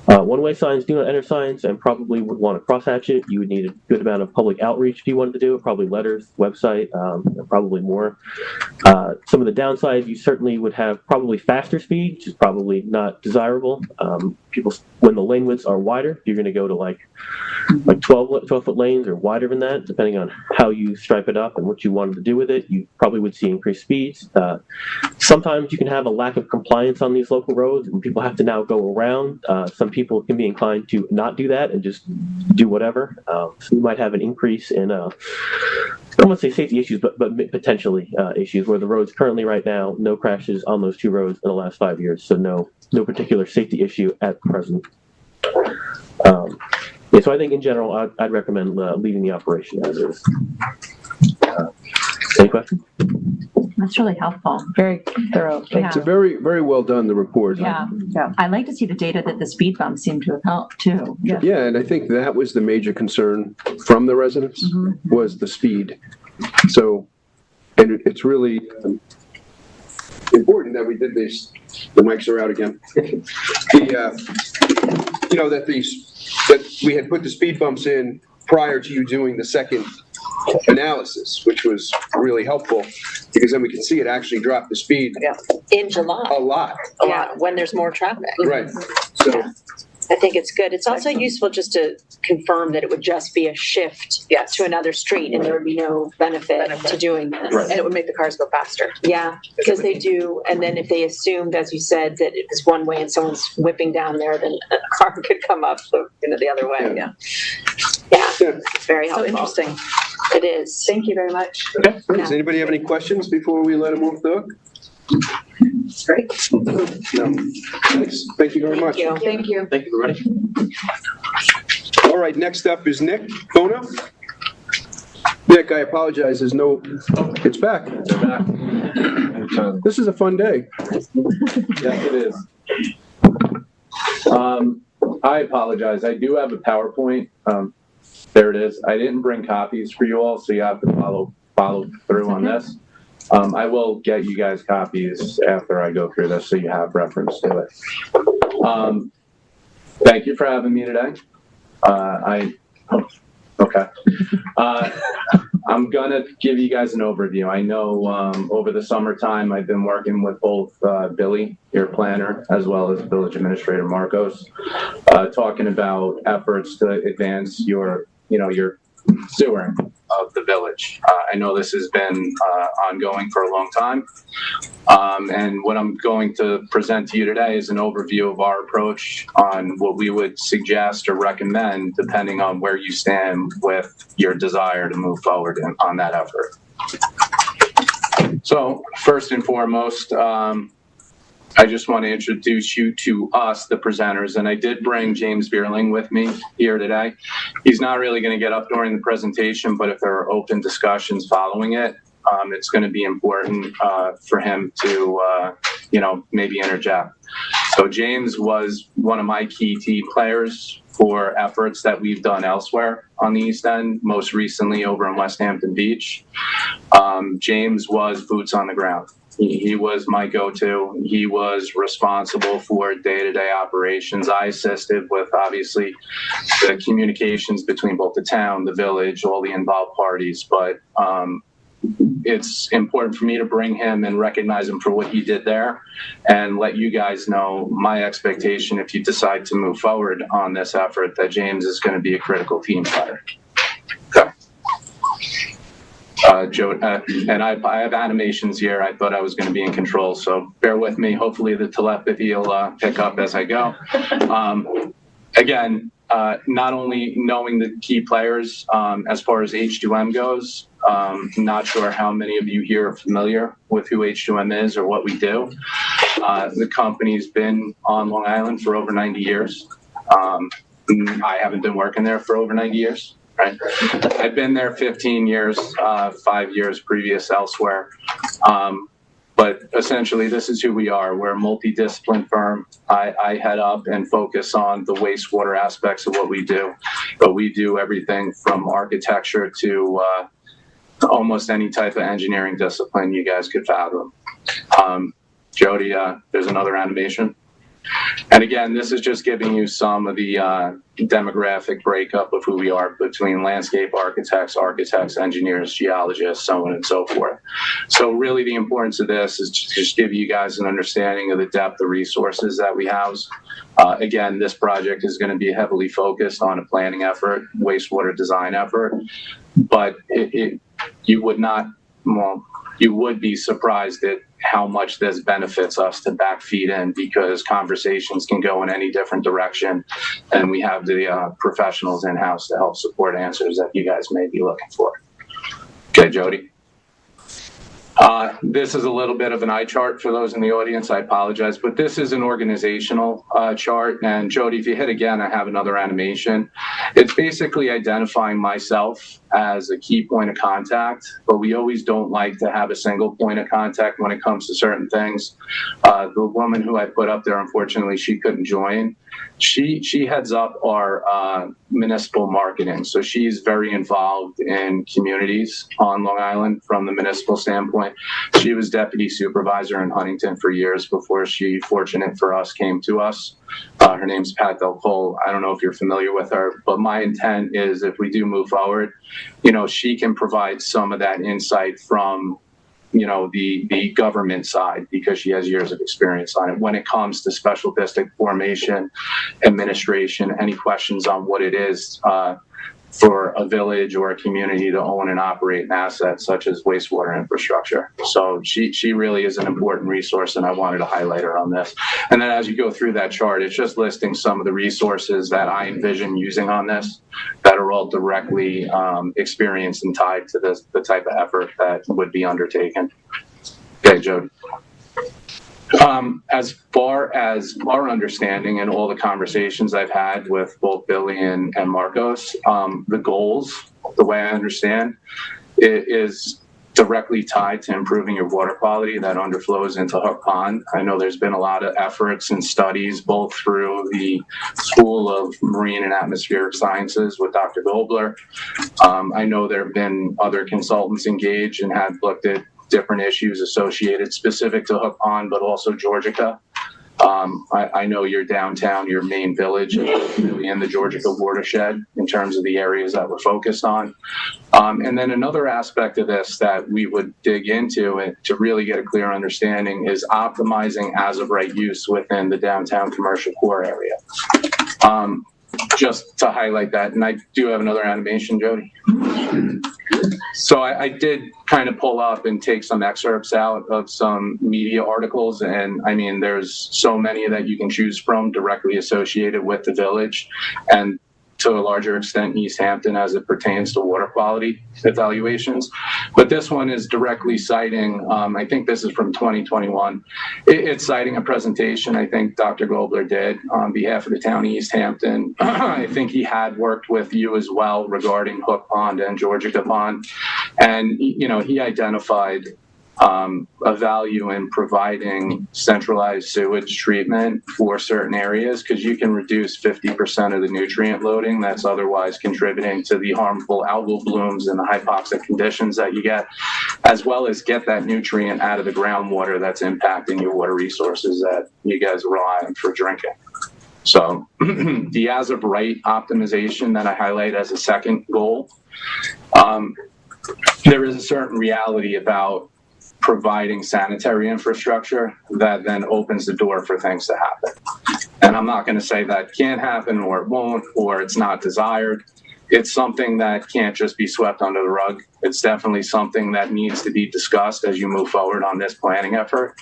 one-way signs, do not enter signs, and probably would want to crosshatch it. You would need a good amount of public outreach if you wanted to do it, probably letters, website, and probably more. Some of the downsides, you certainly would have probably faster speed, which is probably not desirable. When the lane widths are wider, you're going to go to like 12-foot lanes or wider than that, depending on how you stripe it up and what you wanted to do with it. You probably would see increased speeds. Sometimes you can have a lack of compliance on these local roads, and people have to now go around. Some people can be inclined to not do that and just do whatever. So you might have an increase in, I don't want to say safety issues, but potentially issues where the roads currently right now, no crashes on those two roads in the last 5 years. So no particular safety issue at present. So I think in general, I'd recommend leaving the operation as is. Any questions? That's really helpful. Very thorough. It's a very, very well done, the report. Yeah. I'd like to see the data that the speed bumps seem to have helped too. Yeah, and I think that was the major concern from the residents, was the speed. So, and it's really important that we did this. The mics are out again. That we had put the speed bumps in prior to you doing the second analysis, which was really helpful, because then we can see it actually drop the speed. Yeah, in July. A lot, when there's more traffic. right? So. I think it's good. It's also useful just to confirm that it would just be a shift to another street and there would be no benefit to doing this. Right. And it would make the cars go faster. Yeah, because they do. And then if they assumed, as you said, that it was one way and someone's whipping down there, then a car could come up the other way. Yeah. It's very helpful. So interesting. It is. Thank you very much. Okay. Does anybody have any questions before we let them off the hook? It's great. No. Nice. Thank you very much. Thank you. Thank you, everybody. All right, next up is Nick Bono. Nick, I apologize. There's no. It's back. They're back. This is a fun day. Yes, it is. I apologize. I do have a PowerPoint. There it is. I didn't bring copies for you all, so you have to follow through on this. I will get you guys copies after I go through this so you have reference to it. Thank you for having me today. I'm gonna give you guys an overview. I know over the summertime I've been working with both Billy, your planner, as well as Village Administrator Marcos, talking about efforts to advance your sewering of the village. I know this has been ongoing for a long time. And what I'm going to present to you today is an overview of our approach on what we would suggest or recommend depending on where you stand with your desire to move forward on that effort. So first and foremost, I just want to introduce you to us, the presenters, and I did bring James Bierling with me here today. He's not really going to get up during the presentation, but if there are open discussions following it, it's going to be important for him to, maybe interject. So James was one of my key team players for efforts that we've done elsewhere on the East End, most recently over in West Hampton Beach. James was boots on the ground. He was my go-to. He was responsible for day-to-day operations. I assisted with, obviously, the communications between both the town, the village, all the involved parties. But it's important for me to bring him and recognize him for what he did there and let you guys know my expectation if you decide to move forward on this effort that James is going to be a critical team player. Okay. Joe, and I have animations here. I thought I was going to be in control, so bear with me. Hopefully the telepathy will pick up as I go. Again, not only knowing the key players as far as H2M goes, not sure how many of you here are familiar with who H2M is or what we do. The company's been on Long Island for over 90 years. I haven't been working there for over 90 years. Right. I've been there 15 years, 5 years previous elsewhere. But essentially, this is who we are. We're a multidiscipline firm. I head up and focus on the wastewater aspects of what we do. But we do everything from architecture to almost any type of engineering discipline you guys could fathom. Jody, there's another animation. And again, this is just giving you some of the demographic breakup of who we are between landscape architects, engineers, geologists, so on and so forth. So really the importance of this is to just give you guys an understanding of the depth of resources that we house. Again, this project is going to be heavily focused on a planning effort, wastewater design effort, but you would be surprised at how much this benefits us to backfeed in, because conversations can go in any different direction, and we have the professionals in-house to help support answers that you guys may be looking for. Okay, Jody. This is a little bit of an eye chart for those in the audience. I apologize, but this is an organizational chart. And Jody, if you hit again, I have another animation. It's basically identifying myself as a key point of contact, but we always don't like to have a single point of contact when it comes to certain things. The woman who I put up there, unfortunately, she couldn't join. She heads up our municipal marketing. So she's very involved in communities on Long Island from the municipal standpoint. She was deputy supervisor in Huntington for years before she, fortunate for us, came to us. Her name's Pat Del Cole. I don't know if you're familiar with her, but my intent is if we do move forward, she can provide some of that insight from the government side, because she has years of experience on it. When it comes to special district formation, administration, any questions on what it is for a village or a community to own and operate an asset such as wastewater infrastructure. So she really is an important resource, and I wanted to highlight her on this. And then as you go through that chart, it's just listing some of the resources that I envision using on this that are all directly experienced and tied to the type of effort that would be undertaken. Okay, Jody. As far as our understanding and all the conversations I've had with both Billy and Marcos, the goals, the way I understand, it is directly tied to improving your water quality that underflows into Hook Pond. I know there's been a lot of efforts and studies both through the School of Marine and Atmospheric Sciences with Dr. Gobler. I know there have been other consultants engaged and have looked at different issues associated specific to Hook Pond, but also Georgica. I know your downtown, your main village, is really in the Georgica watershed in terms of the areas that we're focused on. And then another aspect of this that we would dig into and to really get a clear understanding is optimizing as of right use within the downtown commercial core area. Just to highlight that, and I do have another animation, Jody. So I did kind of pull up and take some excerpts out of some media articles, and I mean, there's so many that you can choose from directly associated with the village. And to a larger extent East Hampton as it pertains to water quality evaluations. But this one is directly citing, I think this is from 2021. It's citing a presentation I think Dr. Gobler did on behalf of the town of East Hampton. I think he had worked with you as well regarding Hook Pond and Georgica Pond. And, you know, he identified a value in providing centralized sewage treatment for certain areas, because you can reduce 50% of the nutrient loading that's otherwise contributing to the harmful algal blooms and the hypoxic conditions that you get, as well as get that nutrient out of the groundwater that's impacting your water resources that you guys rely on for drinking. So the as of right optimization that I highlight as a second goal, there is a certain reality about providing sanitary infrastructure that then opens the door for things to happen. And I'm not going to say that can't happen or it won't or it's not desired. It's something that can't just be swept under the rug. It's definitely something that needs to be discussed as you move forward on this planning effort,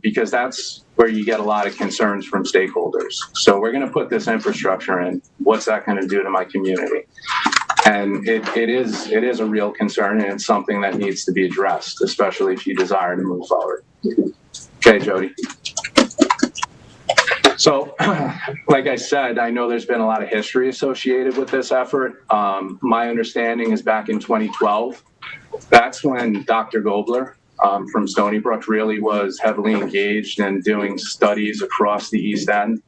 because that's where you get a lot of concerns from stakeholders. So we're going to put this infrastructure in. What's that going to do to my community? And it is a real concern, and it's something that needs to be addressed, especially if you desire to move forward. Okay, Jody. So, like I said, I know there's been a lot of history associated with this effort. My understanding is back in 2012, that's when Dr. Gobler from Stony Brook really was heavily engaged in doing studies across the East End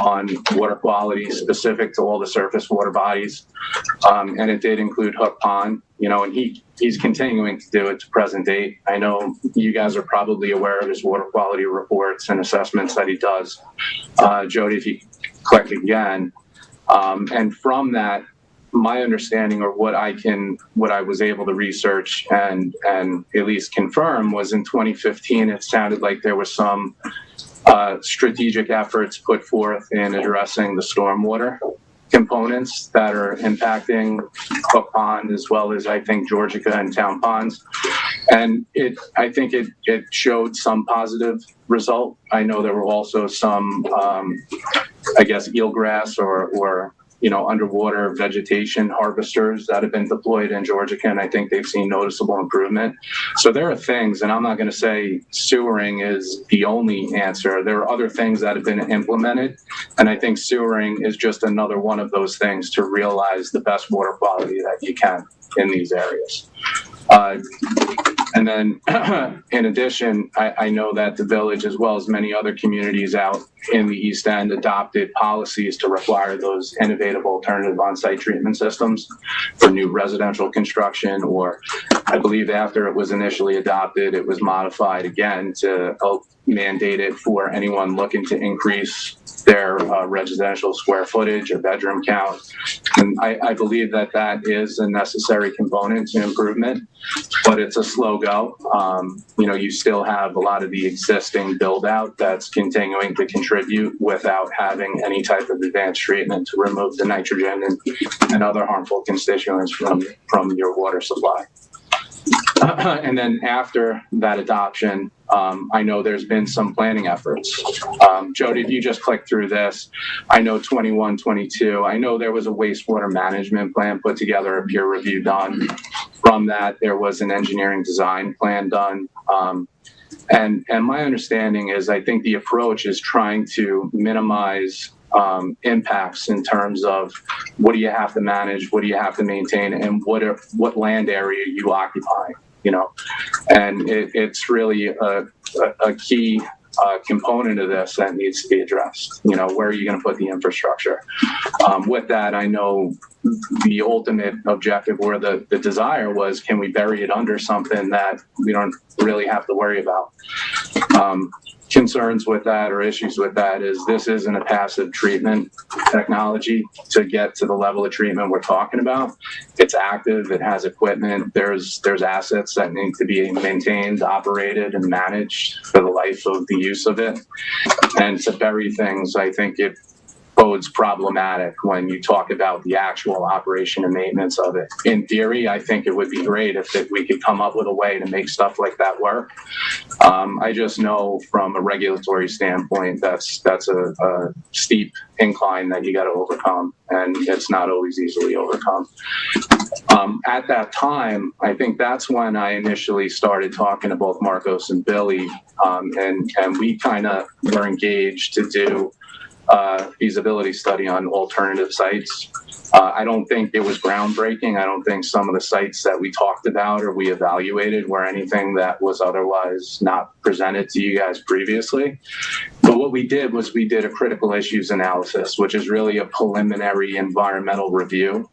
on water quality specific to all the surface water bodies. And it did include Hook Pond, you know, and he's continuing to do it to present date. I know you guys are probably aware of his water quality reports and assessments that he does. Jody, if you click again. And from that, my understanding, or what I was able to research and at least confirm, was in 2015, it sounded like there was some strategic efforts put forth in addressing the stormwater components that are impacting Hook Pond, as well as I think Georgica and Town Ponds. And I think it showed some positive result. I know there were also some, I guess, eelgrass or you know, underwater vegetation harvesters that have been deployed in Georgica, and I think they've seen noticeable improvement. So there are things, and I'm not going to say sewering is the only answer. There are other things that have been implemented, and I think sewering is just another one of those things to realize the best water quality that you can in these areas. And then in addition, I know that the village, as well as many other communities out in the East End, adopted policies to require those innovative alternative on-site treatment systems for new residential construction, or I believe after it was initially adopted, it was modified again to mandate it for anyone looking to increase their residential square footage or bedroom count. And I believe that that is a necessary component to improvement, but it's a slow go. You know, you still have a lot of the existing build out that's continuing to contribute without having any type of advanced treatment to remove the nitrogen and other harmful constituents from your water supply. And then after that adoption, I know there's been some planning efforts. Jody, if you just click through this, I know 21, 22, I know there was a wastewater management plan put together, a peer review done. From that, there was an engineering design plan done. And my understanding is, I think the approach is trying to minimize impacts in terms of what do you have to manage, what do you have to maintain, and what land area you occupy, you know. And it's really a key component of this that needs to be addressed. You know, where are you going to put the infrastructure? With that, I know the ultimate objective or the desire was, can we bury it under something that we don't really have to worry about? Concerns with that or issues with that is this isn't a passive treatment technology to get to the level of treatment we're talking about. It's active, it has equipment, there's assets that need to be maintained, operated, and managed for the life of the use of it. And to bury things, I think bodes problematic when you talk about the actual operation and maintenance of it. In theory, I think it would be great if we could come up with a way to make stuff like that work. I just know from a regulatory standpoint, that's a steep incline that you got to overcome, and it's not always easily overcome. At that time, I think that's when I initially started talking to both Marcos and Billy, and we kind of were engaged to do feasibility study on alternative sites. I don't think it was groundbreaking. I don't think some of the sites that we talked about or we evaluated were anything that was otherwise not presented to you guys previously. But what we did was we did a critical issues analysis, which is really a preliminary environmental review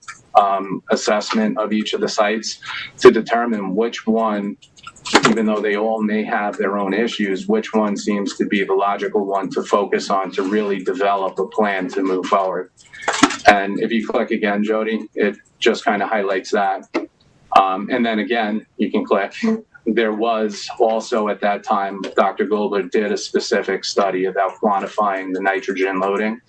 assessment of each of the sites to determine which one, even though they all may have their own issues, which one seems to be the logical one to focus on to really develop a plan to move forward. And if you click again, Jody, it just kind of highlights that. And then again, you can click. There was also at that time, Dr. Goldberg did a specific study about quantifying the nitrogen loading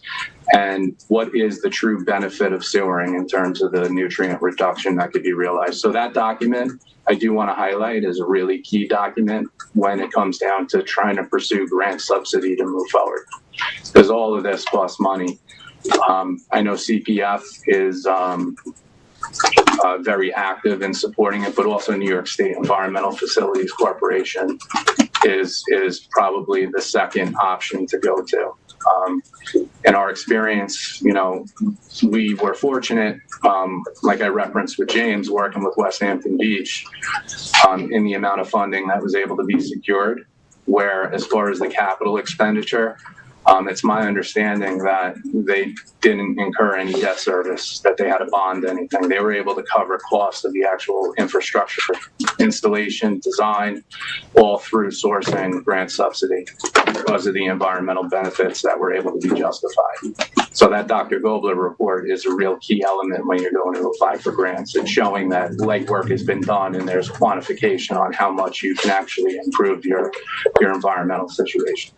and what is the true benefit of sewering in terms of the nutrient reduction that could be realized. So that document, I do want to highlight, is a really key document when it comes down to trying to pursue grant subsidy to move forward. Because all of this costs money. I know CPF is very active in supporting it, but also New York State Environmental Facilities Corporation is probably the second option to go to. In our experience, you know, we were fortunate, like I referenced with James, working with West Hampton Beach in the amount of funding that was able to be secured, where as far as the capital expenditure, it's my understanding that they didn't incur any debt service, that they had to bond anything. They were able to cover costs of the actual infrastructure, installation, design, all through sourcing grant subsidy because of the environmental benefits that were able to be justified. So that Dr. Gobler report is a real key element when you're going to apply for grants. It's showing that legwork has been done and there's quantification on how much you can actually improve your environmental situation.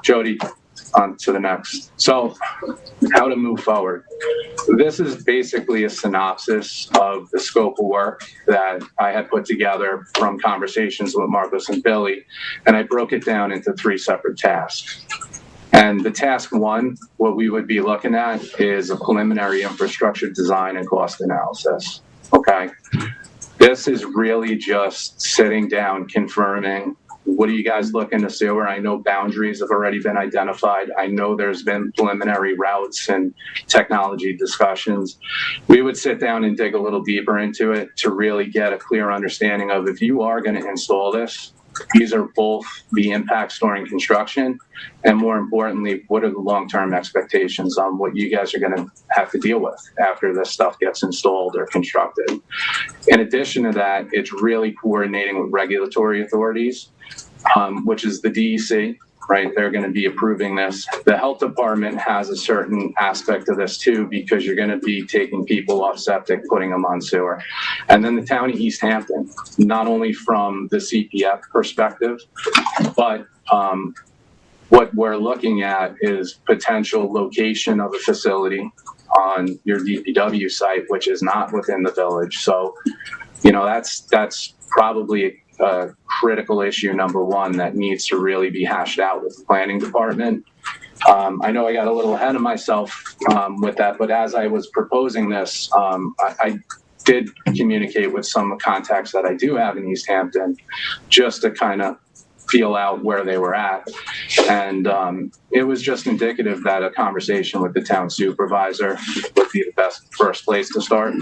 Jody, on to the next. So how to move forward. This is basically a synopsis of the scope of work that I had put together from conversations with Marcos and Billy, and I broke it down into 3 separate tasks. And the task 1, what we would be looking at is a preliminary infrastructure design and cost analysis, okay? This is really just sitting down, confirming, what are you guys looking to sewer? I know boundaries have already been identified. I know there's been preliminary routes and technology discussions. We would sit down and dig a little deeper into it to really get a clear understanding of, if you are going to install this, these are both the impacts during construction, and more importantly, what are the long-term expectations on what you guys are going to have to deal with after this stuff gets installed or constructed. In addition to that, it's really coordinating with regulatory authorities, which is the DEC, right? They're going to be approving this. The health department has a certain aspect of this too, because you're going to be taking people off septic, putting them on sewer. And then the town of East Hampton, not only from the CPF perspective, but what we're looking at is potential location of a facility on your DPW site, which is not within the village. So, you know, that's probably a critical issue, number 1, that needs to really be hashed out with the planning department. I know I got a little ahead of myself with that, but as I was proposing this, I did communicate with some contacts that I do have in East Hampton just to kind of feel out where they were at. And it was just indicative that a conversation with the town supervisor would be the best first place to start.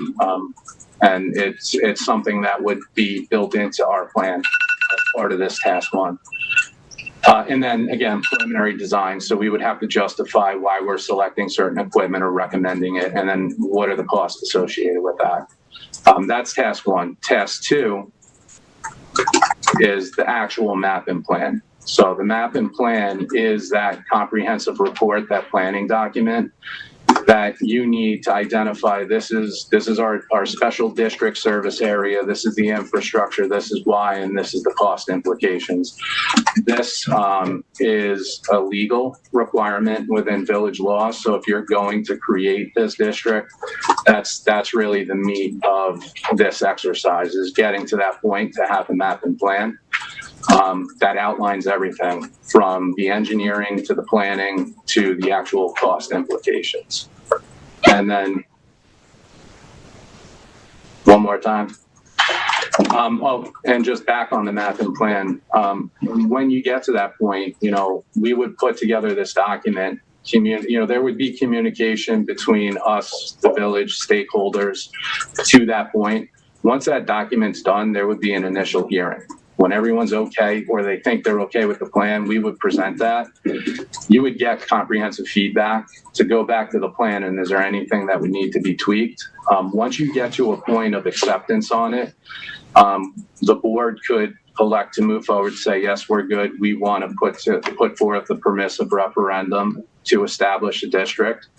And it's something that would be built into our plan as part of this task 1. And then again, preliminary design. So we would have to justify why we're selecting certain equipment or recommending it, and then what are the costs associated with that. That's task 1. Task 2 is the actual map and plan. So the map and plan is that comprehensive report, that planning document that you need to identify, this is our special district service area, this is the infrastructure, this is why, and this is the cost implications. This is a legal requirement within village law, so if you're going to create this district, that's really the meat of this exercise, is getting to that point to have a map and plan that outlines everything from the engineering to the planning to the actual cost implications. And then one more time. And just back on the map and plan, when you get to that point, we would put together this document. There would be communication between us, the village stakeholders, to that point. Once that document's done, there would be an initial hearing. When everyone's okay, or they think they're okay with the plan, we would present that. You would get comprehensive feedback to go back to the plan, and is there anything that would need to be tweaked? Once you get to a point of acceptance on it, the board could elect to move forward, say, yes, we're good. We want to put forth a permissive referendum to establish a district,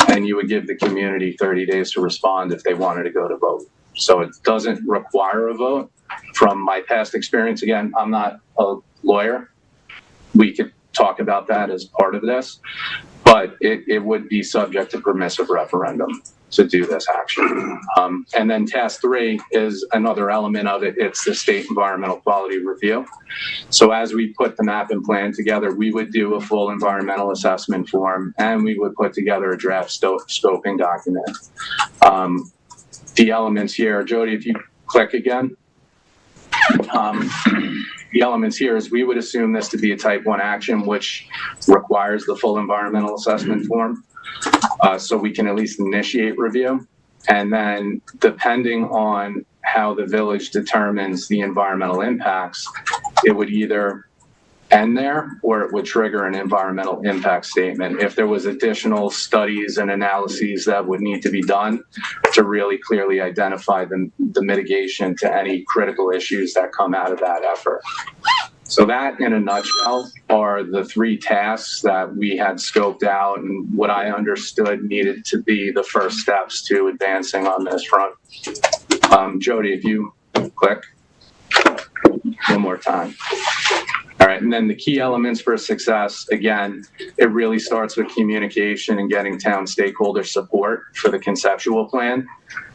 and you would give the community 30 days to respond if they wanted to go to vote. So it doesn't require a vote. From my past experience, again, I'm not a lawyer. We could talk about that as part of this, but it would be subject to permissive referendum to do this action. And then task 3 is another element of it. It's the state environmental quality review. So as we put the map and plan together, we would do a full environmental assessment form, and we would put together a draft scoping document. The elements here, Jody, if you click again. The elements here is we would assume this to be a type 1 action, which requires the full environmental assessment form. So we can at least initiate review. And then depending on how the village determines the environmental impacts, it would either end there or it would trigger an environmental impact statement if there was additional studies and analyses that would need to be done to really clearly identify the mitigation to any critical issues that come out of that effort. So that, in a nutshell, are the 3 tasks that we had scoped out and what I understood needed to be the first steps to advancing on this front. Jody, if you click one more time. All right, and then the key elements for success, again, it really starts with communication and getting town stakeholder support for the conceptual plan.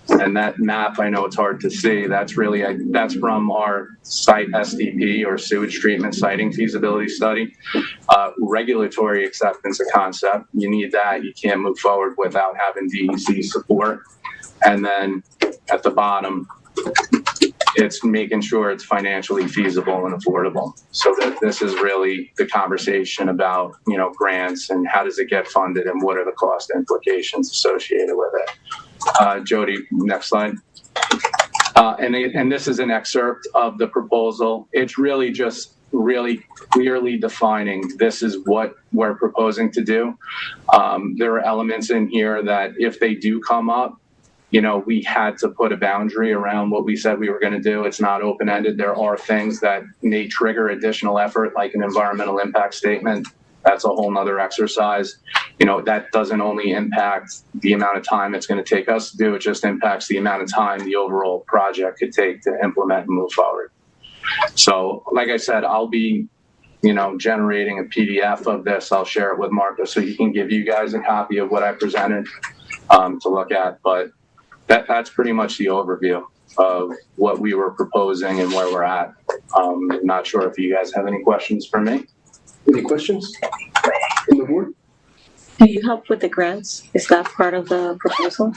And that map, I know it's hard to see, that's from our site SDP, or sewage treatment siting feasibility study. Regulatory acceptance of concept, you need that. You can't move forward without having DEC support. And then at the bottom, it's making sure it's financially feasible and affordable. So that this is really the conversation about, grants and how does it get funded and what are the cost implications associated with it. Jody, next slide. And this is an excerpt of the proposal. It's really just really clearly defining this is what we're proposing to do. There are elements in here that if they do come up, we had to put a boundary around what we said we were going to do. It's not open-ended. There are things that may trigger additional effort, like an environmental impact statement. That's a whole nother exercise. That doesn't only impact the amount of time it's going to take us to do, it just impacts the amount of time the overall project could take to implement and move forward. So, like I said, I'll be, generating a PDF of this. I'll share it with Marco so he can give you guys a copy of what I presented to look at. But that's pretty much the overview of what we were proposing and where we're at. I'm not sure if you guys have any questions for me. Any questions from the board? Do you help with the grants? Is that part of the proposal?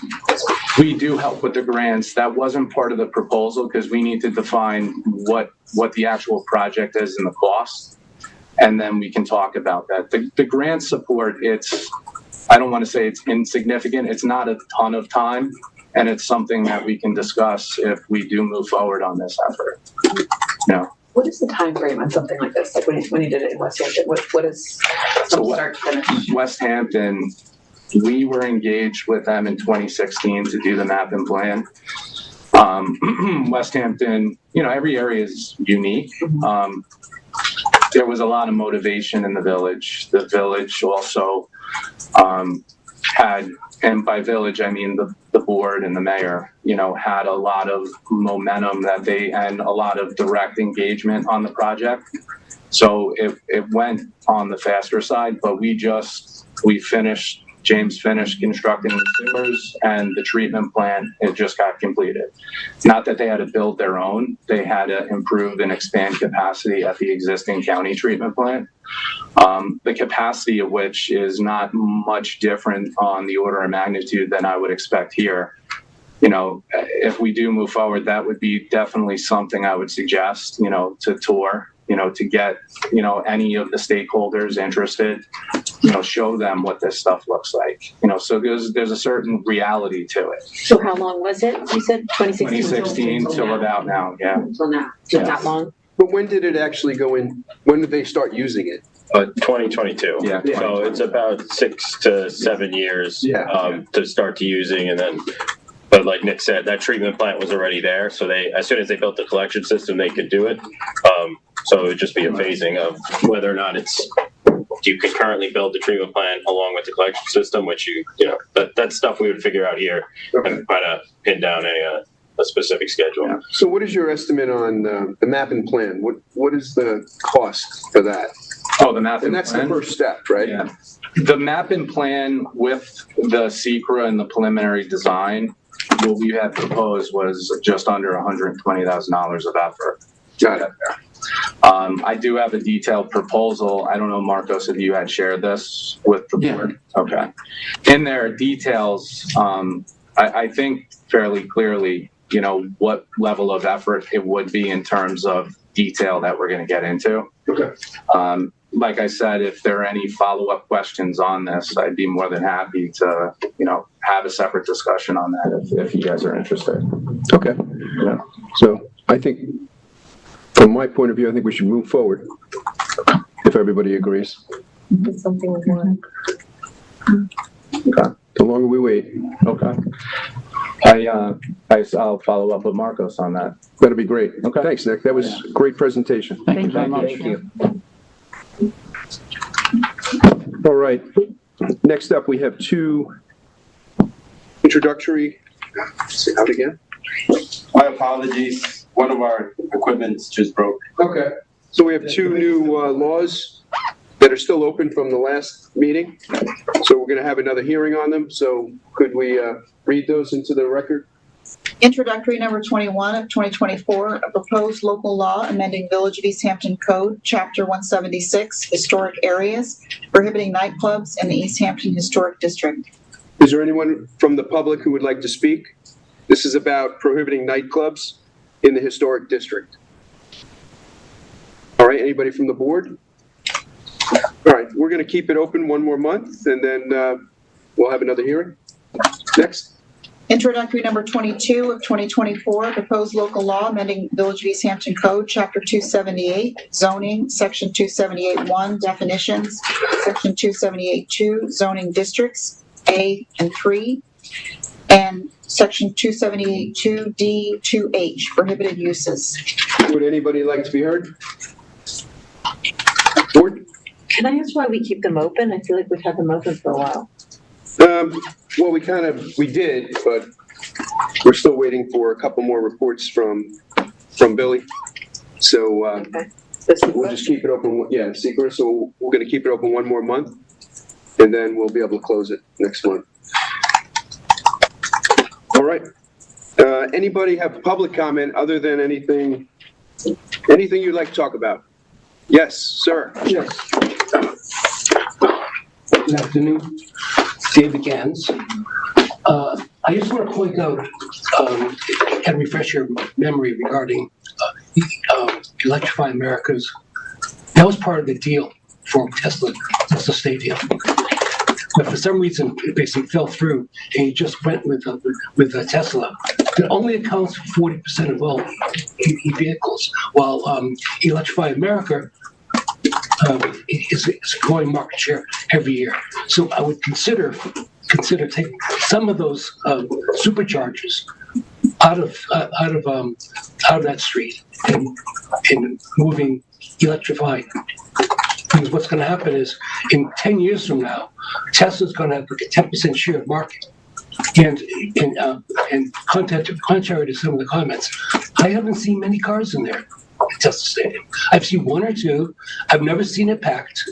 We do help with the grants. That wasn't part of the proposal because we need to define what the actual project is and the cost. And then we can talk about that. The grant support, I don't want to say it's insignificant. It's not a ton of time. And it's something that we can discuss if we do move forward on this effort. What is the time frame on something like this? Like when you did it in West Hampton, what is from start to finish? West Hampton, we were engaged with them in 2016 to do the map and plan. West Hampton, every area is unique. There was a lot of motivation in the village. The village also had, and by village, I mean the board and the mayor, had a lot of momentum and a lot of direct engagement on the project. So it went on the faster side, but James finished constructing the sewers, and the treatment plant, it just got completed. Not that they had to build their own, they had to improve and expand capacity at the existing county treatment plant. The capacity of which is not much different on the order of magnitude than I would expect here. If we do move forward, that would be definitely something I would suggest, to tour, to get, any of the stakeholders interested, show them what this stuff looks like, so there's a certain reality to it. So how long was it? You said 2016? 2016 till about now, yeah. Until now, so not long. But when did it actually go in? When did they start using it? 2022. Yeah. So it's about 6 to 7 years to start to using, and then, but like Nick said, that treatment plant was already there. So as soon as they built the collection system, they could do it. So it would just be a phasing of whether or not you could currently build the treatment plant along with the collection system, which that's stuff we would figure out here and try to pin down a specific schedule. Yeah. So what is your estimate on the mapping plan? What is the cost for that? Oh, the mapping plan? And that's the first step, right? Yeah. The mapping plan with the SECRA and the preliminary design, what we had proposed was just under $120,000 of effort. Got it. I do have a detailed proposal. I don't know, Marcos, if you had shared this with the board. Okay. In there, details, I think fairly clearly, what level of effort it would be in terms of detail that we're going to get into. Okay. Like I said, if there are any follow-up questions on this, I'd be more than happy to, have a separate discussion on that if you guys are interested. Okay. Yeah. So I think, from my point of view, I think we should move forward, if everybody agrees. It's something we want. Okay. The longer we wait. Okay. I'll follow up with Marcos on that. That'd be great. Okay. Thanks, Nick. That was a great presentation. Thank you very much. Thank you. All right. Next up, we have two introductory. Say out again. My apologies. One of our equipment's just broke. Okay. So we have two new laws that are still open from the last meeting. So we're going to have another hearing on them. So could we read those into the record? Introductory number 21 of 2024, a proposed local law amending Village of East Hampton Code, Chapter 176, Historic Areas, prohibiting nightclubs in the East Hampton Historic District. Is there anyone from the public who would like to speak? This is about prohibiting nightclubs in the historic district. All right, anybody from the board? All right, we're going to keep it open one more month, and then we'll have another hearing. Next. Introductory number 22 of 2024, proposed local law amending Village of East Hampton Code, Chapter 278, zoning, Section 278.1, definitions, Section 278.2, zoning districts, A and 3, and Section 278.2D, 2H, prohibited uses. Would anybody like to be heard? Board? Can I ask why we keep them open? I feel like we've had them open for a while. Well, we did, but we're still waiting for a couple more reports from Billy. So we'll just keep it open. Yeah, secret. So we're going to keep it open one more month, and then we'll be able to close it next month. All right. Anybody have public comment other than anything you'd like to talk about? Yes, sir. Yes. Good afternoon. David Gans. I just want to point out and refresh your memory regarding Electrify Americas. That was part of the deal for Tesla Stadium. But for some reason, it basically fell through, and he just went with Tesla. It only accounts for 40% of all EV vehicles, while Electrify America is growing market share every year. So I would consider taking some of those superchargers out of that street and moving Electrify Because what's going to happen is, in 10 years from now, Tesla's going to have like a 10% share of market. And contrary to some of the comments, I haven't seen many cars in there at Tesla Stadium. I've seen one or two. I've never seen it packed.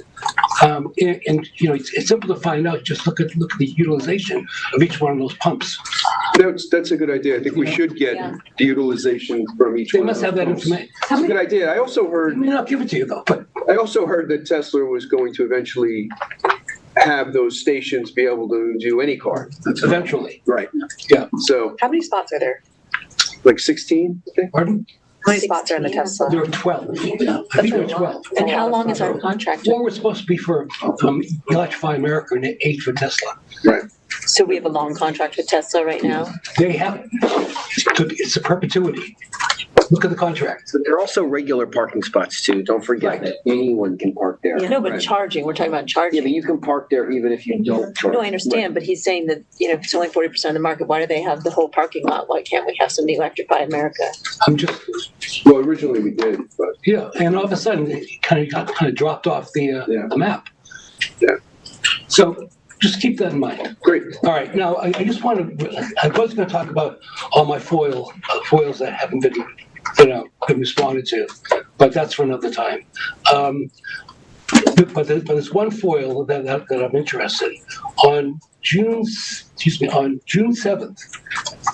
And it's simple to find out. Just look at the utilization of each one of those pumps. That's a good idea. I think we should get the utilization from each They one. must have that information. It's a good idea. I also heard. I may not give it to you though, but I also heard that Tesla was going to eventually have those stations be able to do any car. Eventually. Right. Yeah. So. How many spots are there? Like 16, I think. Pardon? How many spots are in the Tesla? There are 12. Yeah, I think there are 12. And how long is our contract? 4 were supposed to be for Electrify America and 8 for Tesla. Right. So we have a long contract with Tesla right now? They have, it's a perpetuity. Look at the contract. So there are also regular parking spots too. Don't forget that anyone can park there. No, but charging, we're talking about charging. Yeah, but you can park there even if you don't charge. No, I understand, but he's saying that, if it's only 40% of the market, why do they have the whole parking lot? Why can't we have somebody electrify America? Well, originally we did, but. Yeah, and all of a sudden, it kind of dropped off the map. Yeah. So just keep that in mind. Great. All right, now I just want to, I was going to talk about all my foils that haven't been responded to, but that's for another time. But there's one foil that I'm interested in. On June 7th,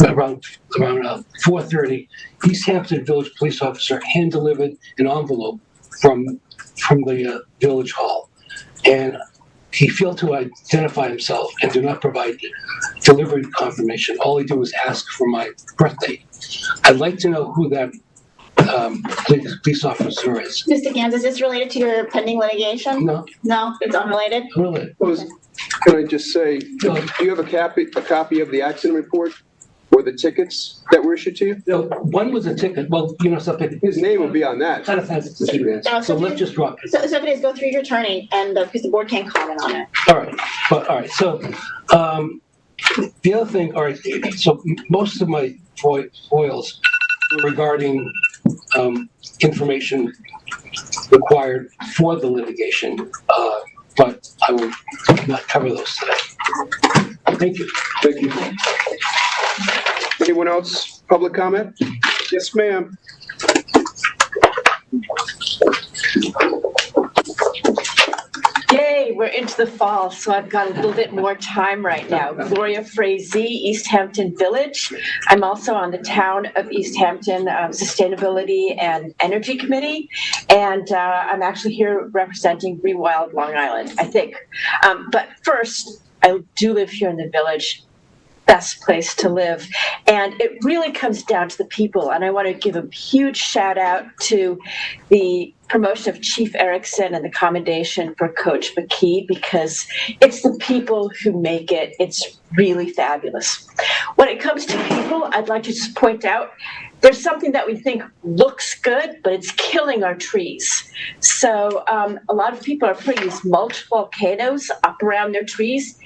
around 4:30, East Hampton Village police officer hand-delivered an envelope from the village hall, and he failed to identify himself and did not provide delivery confirmation. All he did was ask for my birthday. I'd like to know who that police officer is. Mr. Gans, is this related to your pending litigation? No. No, it's unrelated? Really? Can I just say, do you have a copy of the accident report or the tickets that were issued to you? No, one was a ticket. Well, something. His name will be on that. Kind of fancy. So let's just drop it. So if it is, go through your attorney, and because the board can't comment on it. All right. So the other thing, all right. So most of my foils were regarding information required for the litigation, but I will not cover those today. Thank you. Thank you. Anyone else? Public comment? Yes, ma'am. Yay, we're into the fall, so I've got a little bit more time right now. Gloria Frazee, East Hampton Village. I'm also on the Town of East Hampton Sustainability and Energy Committee, and I'm actually here representing Rewild Long Island, I think. But first, I do live here in the village. Best place to live. And it really comes down to the people. And I want to give a huge shout out to the promotion of Chief Erickson and the commendation for Coach McKee, because it's the people who make it. It's really fabulous. When it comes to people, I'd like to just point out there's something that we think looks good, but it's killing our trees. So a lot of people are putting these mulch volcanoes up around their trees.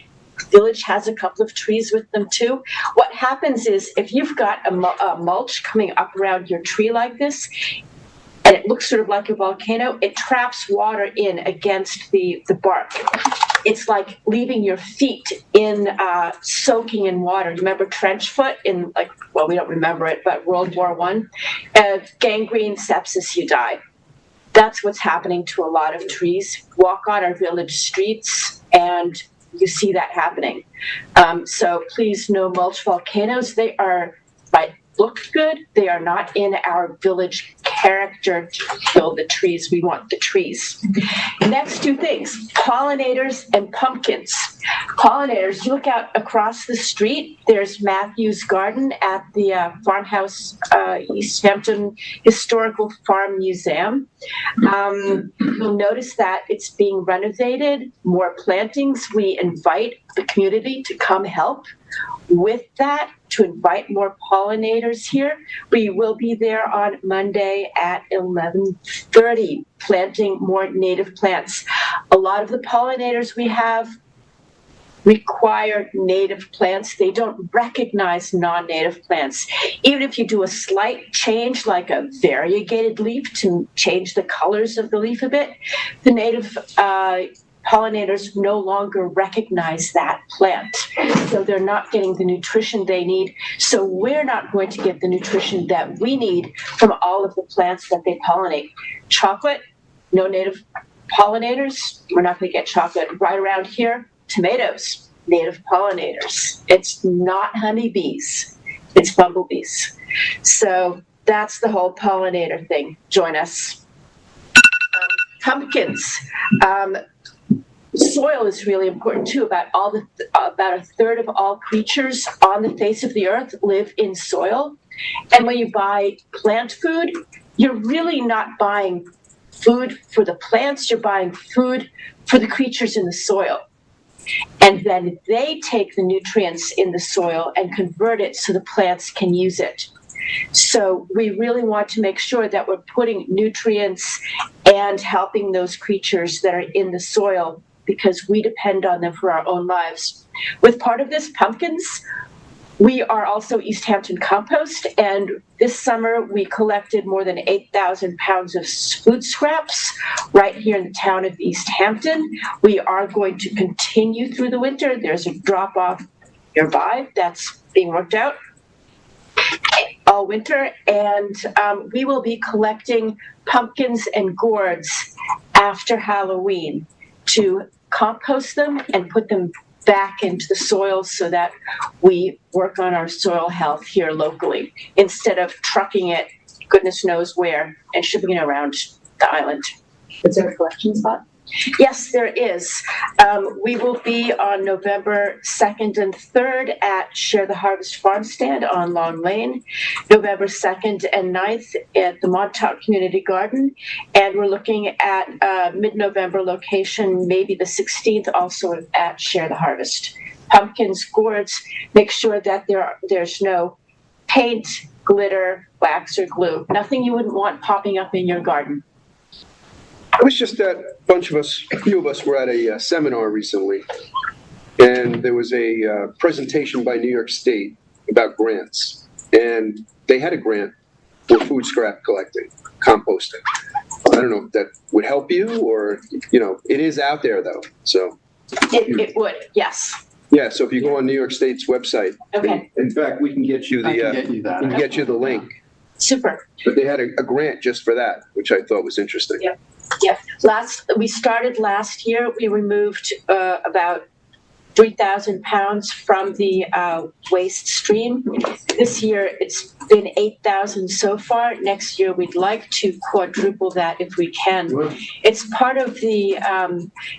Village has a couple of trees with them too. What happens is if you've got a mulch coming up around your tree like this, and it looks sort of like a volcano, it traps water in against the bark. It's like leaving your feet in soaking in water. You remember trench foot in we don't remember it, but World War I? Gangrene, sepsis, you die. That's what's happening to a lot of trees. Walk on our village streets and you see that happening. So please, no mulch volcanoes. They might look good. They are not in our village character to kill the trees. We want the trees. Next two things, pollinators and pumpkins. Pollinators, you look out across the street, there's Matthew's Garden at the Farmhouse East Hampton Historical Farm Museum. You'll notice that it's being renovated, more plantings. We invite the community to come help with that, to invite more pollinators here. We will be there on Monday at 11:30, planting more native plants. A lot of the pollinators we have require native plants. They don't recognize non-native plants. Even if you do a slight change, like a variegated leaf to change the colors of the leaf a bit, the native pollinators no longer recognize that plant. So they're not getting the nutrition they need. So we're not going to get the nutrition that we need from all of the plants that they pollinate. Chocolate, no native pollinators, we're not going to get chocolate. Right around here, tomatoes, native pollinators. It's not honeybees, it's bumblebees. So that's the whole pollinator thing. Join us. Pumpkins. Soil is really important too. About a third of all creatures on the face of the earth live in soil. And when you buy plant food, you're really not buying food for the plants, you're buying food for the creatures in the soil. And then they take the nutrients in the soil and convert it so the plants can use it. So we really want to make sure that we're putting nutrients and helping those creatures that are in the soil, because we depend on them for our own lives. With part of this, pumpkins, we are also East Hampton Compost, and this summer we collected more than 8,000 pounds of food scraps right here in the town of East Hampton. We are going to continue through the winter. There's a drop-off nearby that's being worked out all winter, and we will be collecting pumpkins and gourds after Halloween to compost them and put them back into the soil so that we work on our soil health here locally instead of trucking it goodness knows where and shipping it around the island. Is there a collection spot? Yes, there is. We will be on November 2nd and 3rd at Share the Harvest Farm Stand on Long Lane, November 2nd and 9th at the Montauk Community Garden, and we're looking at mid-November location, maybe the 16th, also at Share the Harvest. Pumpkins, gourds, make sure that there's no paint, glitter, wax, or glue. Nothing you wouldn't want popping up in your garden. I was just at a few of us were at a seminar recently, and there was a presentation by New York State about grants, and they had a grant for food scrap collecting, composting. I don't know if that would help you, or, it is out there though, so. It would, yes. Yeah, so if you go on New York State's website, Okay. in fact, we can get you the link. Super. But they had a grant just for that, which I thought was interesting. Yeah. Yeah, we started last year. We removed about 3,000 pounds from the waste stream. This year, it's been 8,000 so far. Next year, we'd like to quadruple that if we can. It's part of the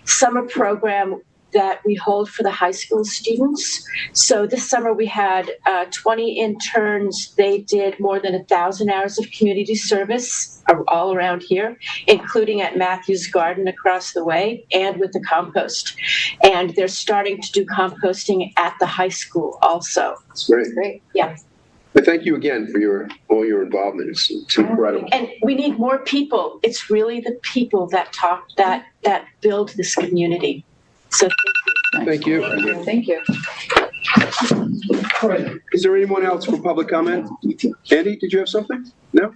summer program that we hold for the high school students. So this summer we had 20 interns. They did more than 1,000 hours of community service all around here, including at Matthew's Garden across the way and with the compost. And they're starting to do composting at the high school also. That's great. Great, yeah. But thank you again for all your involvement. It's incredible. And we need more people. It's really the people that build this community. So thank you. Thank you. All right. Is there anyone else for public comment? Andy, did you have something? No?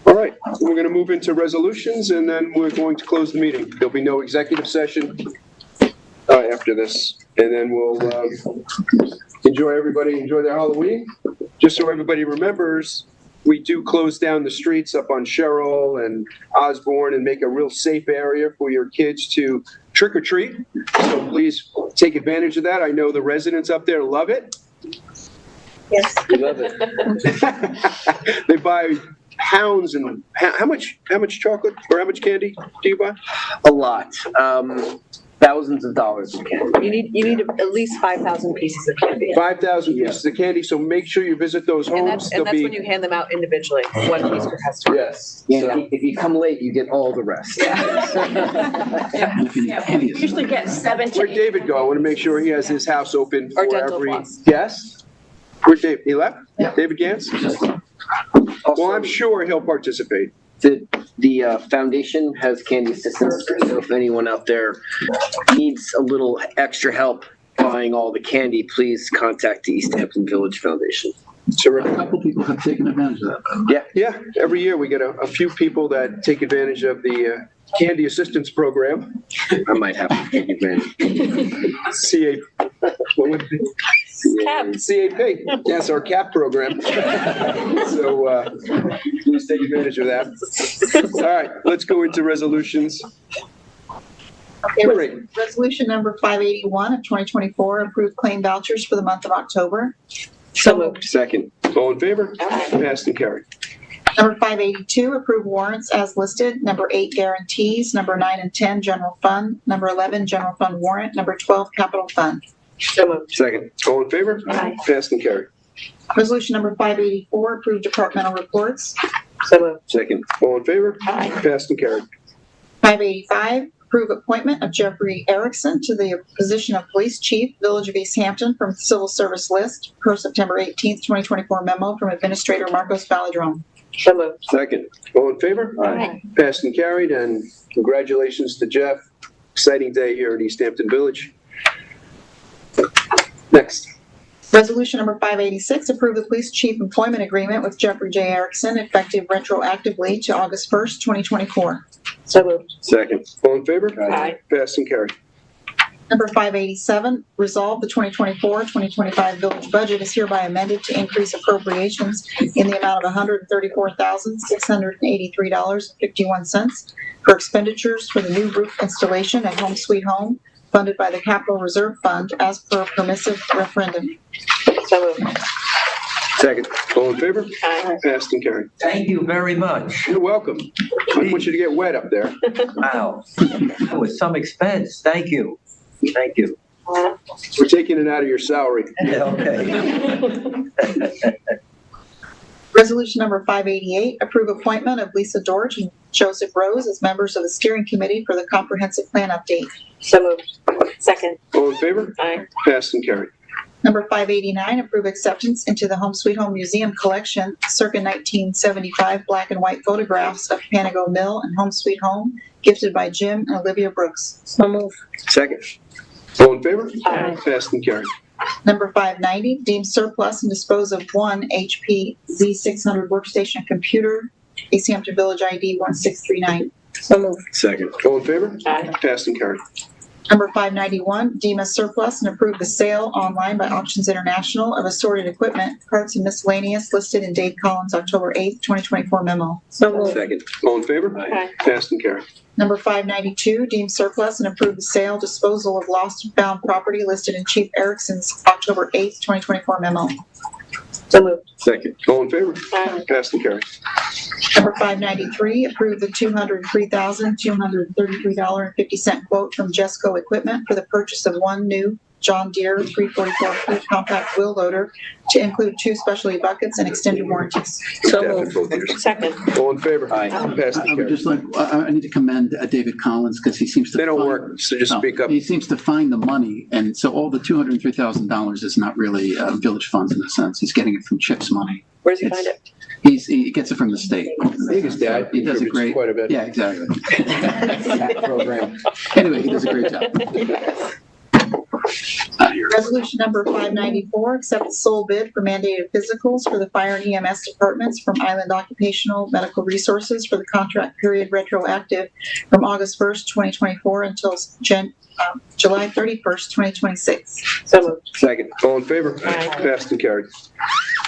All right. We're going to move into resolutions, and then we're going to close the meeting. There'll be no executive session after this. And then we'll enjoy their Halloween. Just so everybody remembers, we do close down the streets up on Sherrill and Osborne and make a real safe area for your kids to trick or treat. So please take advantage of that. I know the residents up there love it. Yes. They love it. They buy pounds and how much chocolate or how much candy do you buy? A lot. Thousands of dollars of candy. You need at least 5,000 pieces of candy. 5,000 pieces of candy. So make sure you visit those homes. And that's when you hand them out individually, one piece per customer. Yes. Yeah, if you come late, you get all the rest. We usually get 7 to 8. Where'd David go? I want to make sure he has his house open Or for dental every floss. guest. Where'd David? He left? Yeah. David Gantz? Well, I'm sure he'll participate. The foundation has candy assistance, so if anyone out there needs a little extra help buying all the candy, please contact the East Hampton Village Foundation. A couple people have taken advantage of that. Yeah, every year we get a few people that take advantage of the candy assistance program. I might have to take advantage. What would it be? CAP. Yes, our CAP program. So please take advantage of that. All right, let's go into resolutions. Okay, Great. resolution number 581 of 2024, approved claim vouchers for the month of October. So moved. Second. All in favor? Passed and carried. Number 582, approve warrants as listed. Number 8, guarantees. Number 9 and 10, general fund. Number 11, general fund warrant. Number 12, capital fund. So moved. Second. All in favor? Aye. Passed and carried. Resolution number 584, approve departmental reports. So moved. Second. All in favor? Aye. Passed and carried. 585, approve appointment of Jeffrey Erickson to the position of police chief, Village of East Hampton, from civil service list per September 18th, 2024 memo from Administrator Marcos Valadrone. So moved. Second. All in favor? Aye. Passed and carried, and congratulations to Jeff. Exciting day here at East Hampton Village. Next. Resolution number 586, approve the police chief employment agreement with Jeffrey J. Erickson effective retroactively to August 1st, 2024. So moved. Second. All in favor? Aye. Passed and carried. Number 587, resolve the 2024-2025 village budget is hereby amended to increase appropriations in the amount of $134,683.51 for expenditures for the new roof installation at Home Sweet Home, funded by the Capital Reserve Fund as per permissive referendum. So moved. Second. All in favor? Aye. Passed and carried. Thank you very much. You're welcome. I didn't want you to get wet up there. Wow. That was some expense. Thank you. Thank you. We're taking it out of your salary. Okay. Resolution number 588, approve appointment of Lisa Dorch and Joseph Rose as members of the steering committee for the comprehensive plan update. So moved. Second. All in favor? Aye. Passed and carried. Number 589, approve acceptance into the Home Sweet Home Museum collection circa 1975 black and white photographs of Panago Mill and Home Sweet Home, gifted by Jim and Olivia Brooks. So moved. Second. All in favor? Aye. Passed and carried. Number 590, deem surplus and dispose of one HP Z600 workstation computer, East Hampton Village ID 1639. So moved. Second. All in favor? Aye. Passed and carried. Number 591, deem as surplus and approve the sale online by Auctions International of assorted equipment, parts and miscellaneous listed in Dave Collins' October 8th, 2024 memo. So moved. Second. All in favor? Aye. Passed and carried. Number 592, deem surplus and approve the sale, disposal of lost and found property listed in Chief Erickson's October 8th, 2024 memo. So moved. Second. All in favor? Aye. Passed and carried. Number 593, approve the $203,233.50 quote from Jesco Equipment for the purchase of one new John Deere 344 foot compact wheel loader to include 2 specialty buckets and extended warranties. So Definitely moved. both years. Second. All in favor? Aye. Passed I and would carried. just like, I need to commend David Collins because he seems to. They don't find- work, so just No, speak up. He seems to find the money, and so all the $203,000 is not really village funds in a sense. He's getting it from CHIPS money. Where does he find it? He gets it from the state. I think his dad He does a contributes great. quite a bit. Yeah, exactly. Program. Anyway, he does a great job. Resolution number 594, accept the sole bid for mandated physicals for the fire and EMS departments from Island Occupational Medical Resources for the contract period retroactive from August 1st, 2024 until July 31st, 2026. So moved. Second. All in favor? Aye. Passed and carried.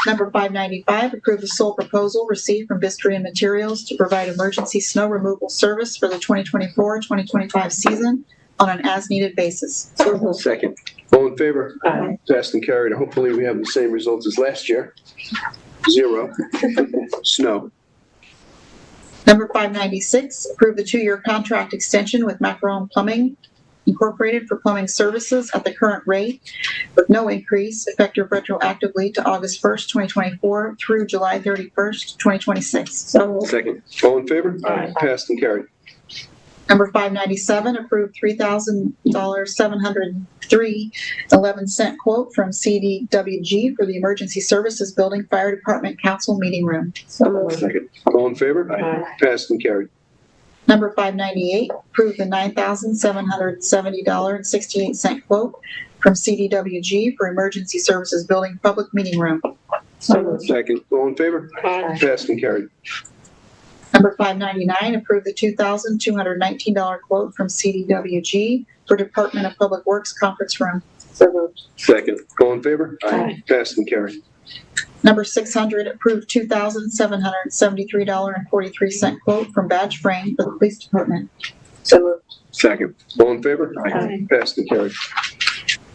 Number 595, approve the sole proposal received from Bistrian Materials to provide emergency snow removal service for the 2024-2025 season on an as-needed basis. So moved. Second. All in favor? Aye. Passed and carried. Hopefully we have the same results as last year. 0. Snow. Number 596, approve the 2-year contract extension with Macaron Plumbing Incorporated for plumbing services at the current rate with no increase effective retroactively to August 1st, 2024 through July 31st, 2026. So moved. Second. All in favor? Aye. Passed and carried. Number 597, approve $3,703.11 quote from CDWG for the Emergency Services Building Fire Department Council Meeting Room. So moved. Second. All in favor? Aye. Passed and carried. Number 598, approve the $9,770.68 quote from CDWG for Emergency Services Building Public Meeting Room. Second. All in favor? Passed and carried. Number 599, approve the $2,219 quote from CDWG for Department of Public Works Conference Room. Second. All in favor? Passed and carried. Number 600, approve $2,773.43 quote from Badge Frame for the Police Department. Second. All in favor? Passed and carried.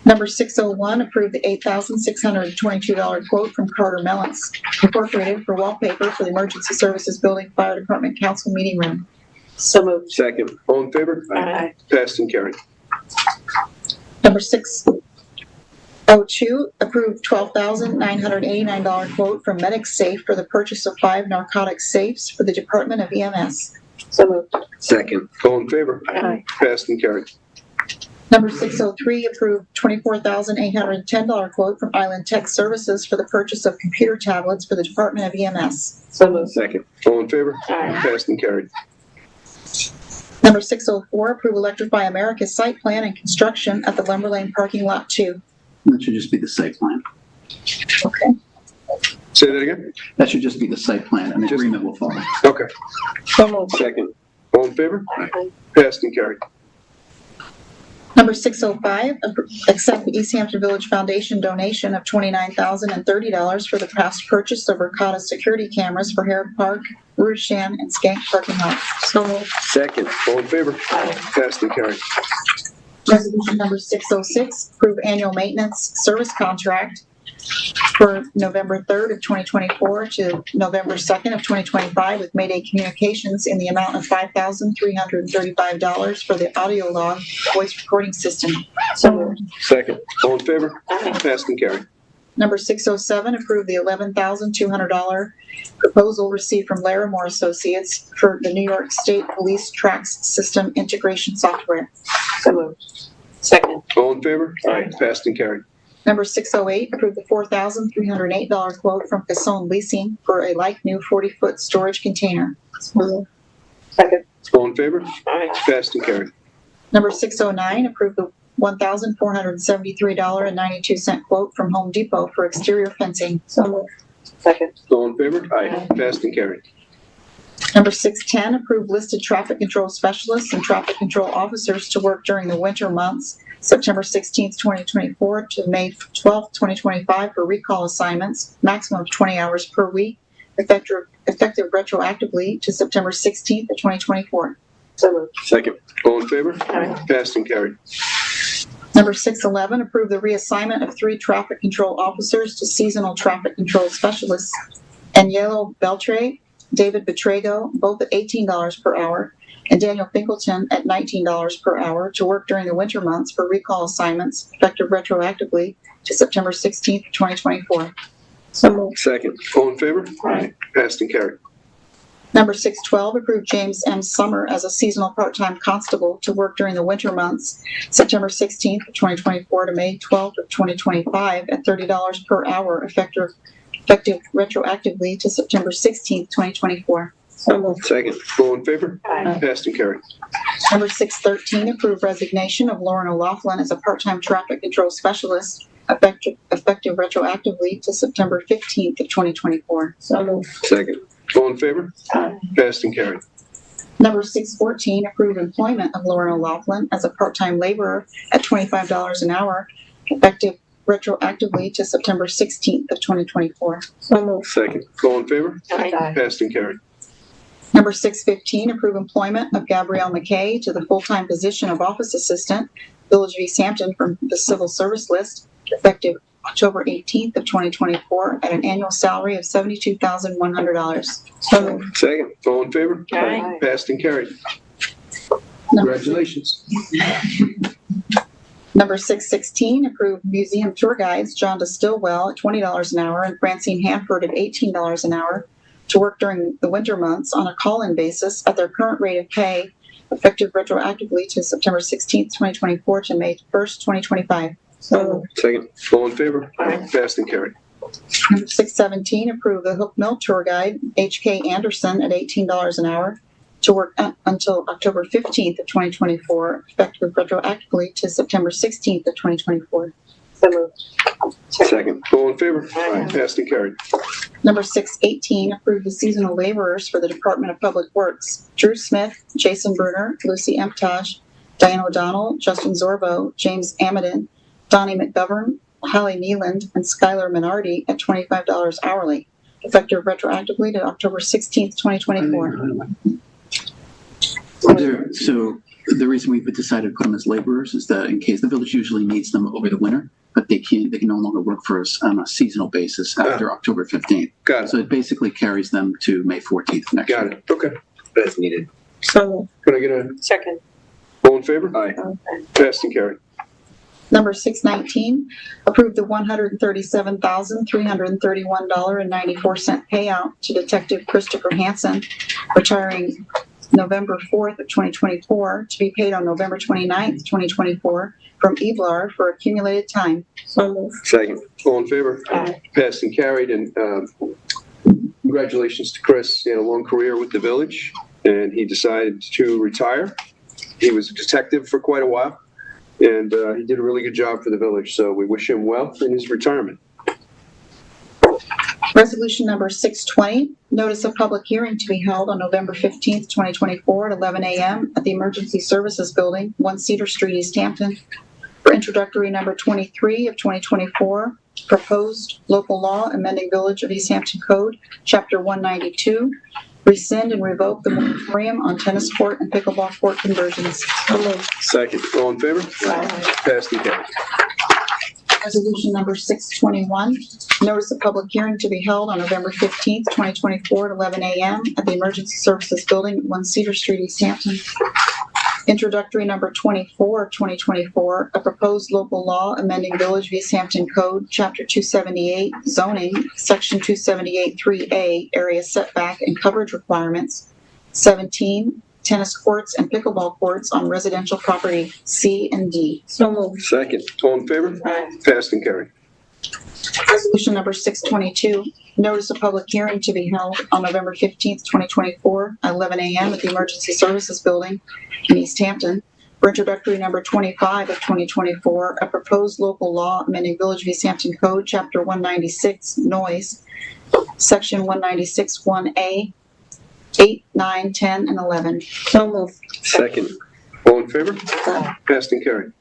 Number 601, approve the $8,622 quote from Carter Mellons Incorporated for wallpaper for the Emergency Services Building Fire Department Council Meeting Room. Second. All in favor? Passed and carried. Number 602, approve $12,989 quote from Medic Safe for the purchase of 5 narcotic safes for the Department of EMS. Second. All in favor? Passed and carried. Number 603, approve $24,810 quote from Island Tech Services for the purchase of computer tablets for the Department of EMS. Second. All in favor? Passed and carried. Number 604, approve Electrify America's site plan and construction at the Lumber Lane Parking Lot 2. That should just be the site plan. Okay. Say that again? That should just be the site plan. An agreement will follow. Okay. Second. All in favor? Passed and carried. Number 605, accept the East Hampton Village Foundation donation of $29,030 for the past purchase of Ricotta security cameras for Herrick Park, Rushan, and Skank parking lots. Second. All in favor? Passed and carried. Resolution number 606, approve annual maintenance service contract for November 3rd of 2024 to November 2nd of 2025 with Mayday Communications in the amount of $5,335 for the audio log voice recording system. Second. All in favor? Passed and carried. Number 607, approve the $11,200 proposal received from Larimore Associates for the New York State Police Tracks System integration software. Second. All in favor? Passed and carried. Number 608, approve the $4,308 quote from Casson Leasing for a like-new 40-foot storage container. Second. All in favor? Passed and carried. Number 609, approve the $1,473.92 quote from Home Depot for exterior fencing. Second. All in favor? Passed and carried. Number 610, approve listed traffic control specialists and traffic control officers to work during the winter months, September 16th, 2024 to May 12th, 2025 for recall assignments, maximum of 20 hours per week, effective retroactively to September 16th of 2024. Second. All in favor? Passed and carried. Number 611, approve the reassignment of 3 traffic control officers to seasonal traffic control specialists, Anielo Beltre, David Betrego, both at $18 per hour, and Daniel Finkelton at $19 per hour to work during the winter months for recall assignments, effective retroactively to September 16th, 2024. Second. All in favor? Passed and carried. Number 612, approve James M. Summer as a seasonal part-time constable to work during the winter months, September 16th, 2024 to May 12th of 2025 at $30 per hour, effective retroactively to September 16th, 2024. Second. All in favor? Passed and carried. Number 613, approve resignation of Lauren O'Laughlin as a part-time traffic control specialist, effective retroactively to September 15th of 2024. Second. All in favor? Passed and carried. Number 614, approve employment of Lauren O'Laughlin as a part-time laborer at $25 an hour, effective retroactively to September 16th of 2024. Second. All in favor? Passed and carried. Number 615, approve employment of Gabrielle McKay to the full-time position of office assistant, Village of East Hampton from the civil service list, effective October 18th of 2024 at an annual salary of $72,100. Second. All in favor? Passed and carried. Congratulations. Number 616, approve museum tour guides John DeStillwell at $20 an hour and Francine Hanford at $18 an hour to work during the winter months on a call-in basis at their current rate of pay, effective retroactively to September 16th, 2024 to May 1st, 2025. Second. All in favor? Passed and carried. Number 617, approve the Hook Mill tour guide H.K. Anderson at $18 an hour to work until October 15th of 2024, effective retroactively to September 16th of 2024. So moved. Second. All in favor? Aye. Passed and carried. Number 618, approve the seasonal laborers for the Department of Public Works. Drew Smith, Jason Bruner, Lucy Emptage, Diane O'Donnell, Justin Zorbo, James Amadon, Donnie McGovern, Holly Nealand, and Skylar Minardi at $25 hourly, effective retroactively to October 16th, 2024. So the reason we decided to put them as laborers is that in case the village usually needs them over the winter, but they can no longer work for us on a seasonal basis after October 15th. Got it. So it basically carries them to May 14th next year. Got it. Okay. That's needed. So Can I get a, Second. all in favor? Aye. Passed and carried. number 619, approve the $137,331.94 payout to Detective Christopher Hansen, retiring November 4th of 2024, to be paid on November 29th, 2024, from EBLAR for accumulated time. So moved. Second. All in favor? Aye. Passed and carried, and congratulations to Chris. He had a long career with the village, and he decided to retire. He was a detective for quite a while, and he did a really good job for the village, so we wish him well in his retirement. Resolution number 620, notice of public hearing to be held on November 15th, 2024 at 11 a.m. at the Emergency Services Building, 1 Cedar Street, East Hampton, for introductory number 23 of 2024, proposed local law amending Village of East Hampton Code, Chapter 192, rescind and revoke the moratorium on tennis court and pickleball court conversions. So moved. Second. All in favor? Passed and carried. Resolution number 621, notice of public hearing to be held on November 15th, 2024 at 11 a.m. at the Emergency Services Building, 1 Cedar Street, East Hampton. Introductory number 24 of 2024, a proposed local law amending Village of East Hampton Code, Chapter 278, zoning, Section 278-3A, area setback and coverage requirements. 17, tennis courts and pickleball courts on residential property C and D. So moved. Second. All in favor? Aye. Passed and carried. Resolution number 622, notice of public hearing to be held on November 15th, 2024 at 11 a.m. at the Emergency Services Building in East Hampton for introductory number 25 of 2024, a proposed local law amending Village of East Hampton Code, Chapter 196, noise, Section 196-1A, 8, 9, 10, and 11. So moved. Second. All in favor? Passed and carried.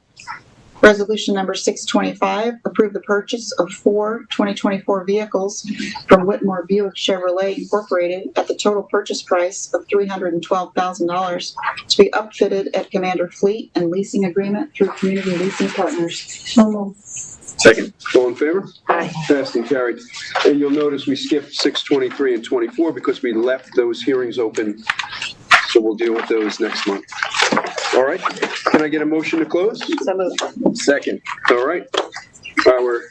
Resolution number 625, approve the purchase of 4 2024 vehicles from Whitmore Buick Chevrolet Incorporated at the total purchase price of $312,000 to be upfitted at Commander Fleet and leasing agreement through Community Leasing Partners. So moved. Second. All in favor? Aye. Passed and carried. And you'll notice we skipped 623 and 24 because we left those hearings open. So we'll deal with those next month. All right. Can I get a motion to close? So moved. Second. All right. Our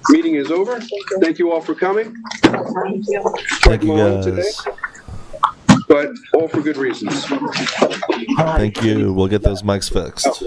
meeting is over. Thank you all for coming. Thank you, Today, guys. but all for good reasons. Thank you. We'll get those mics fixed.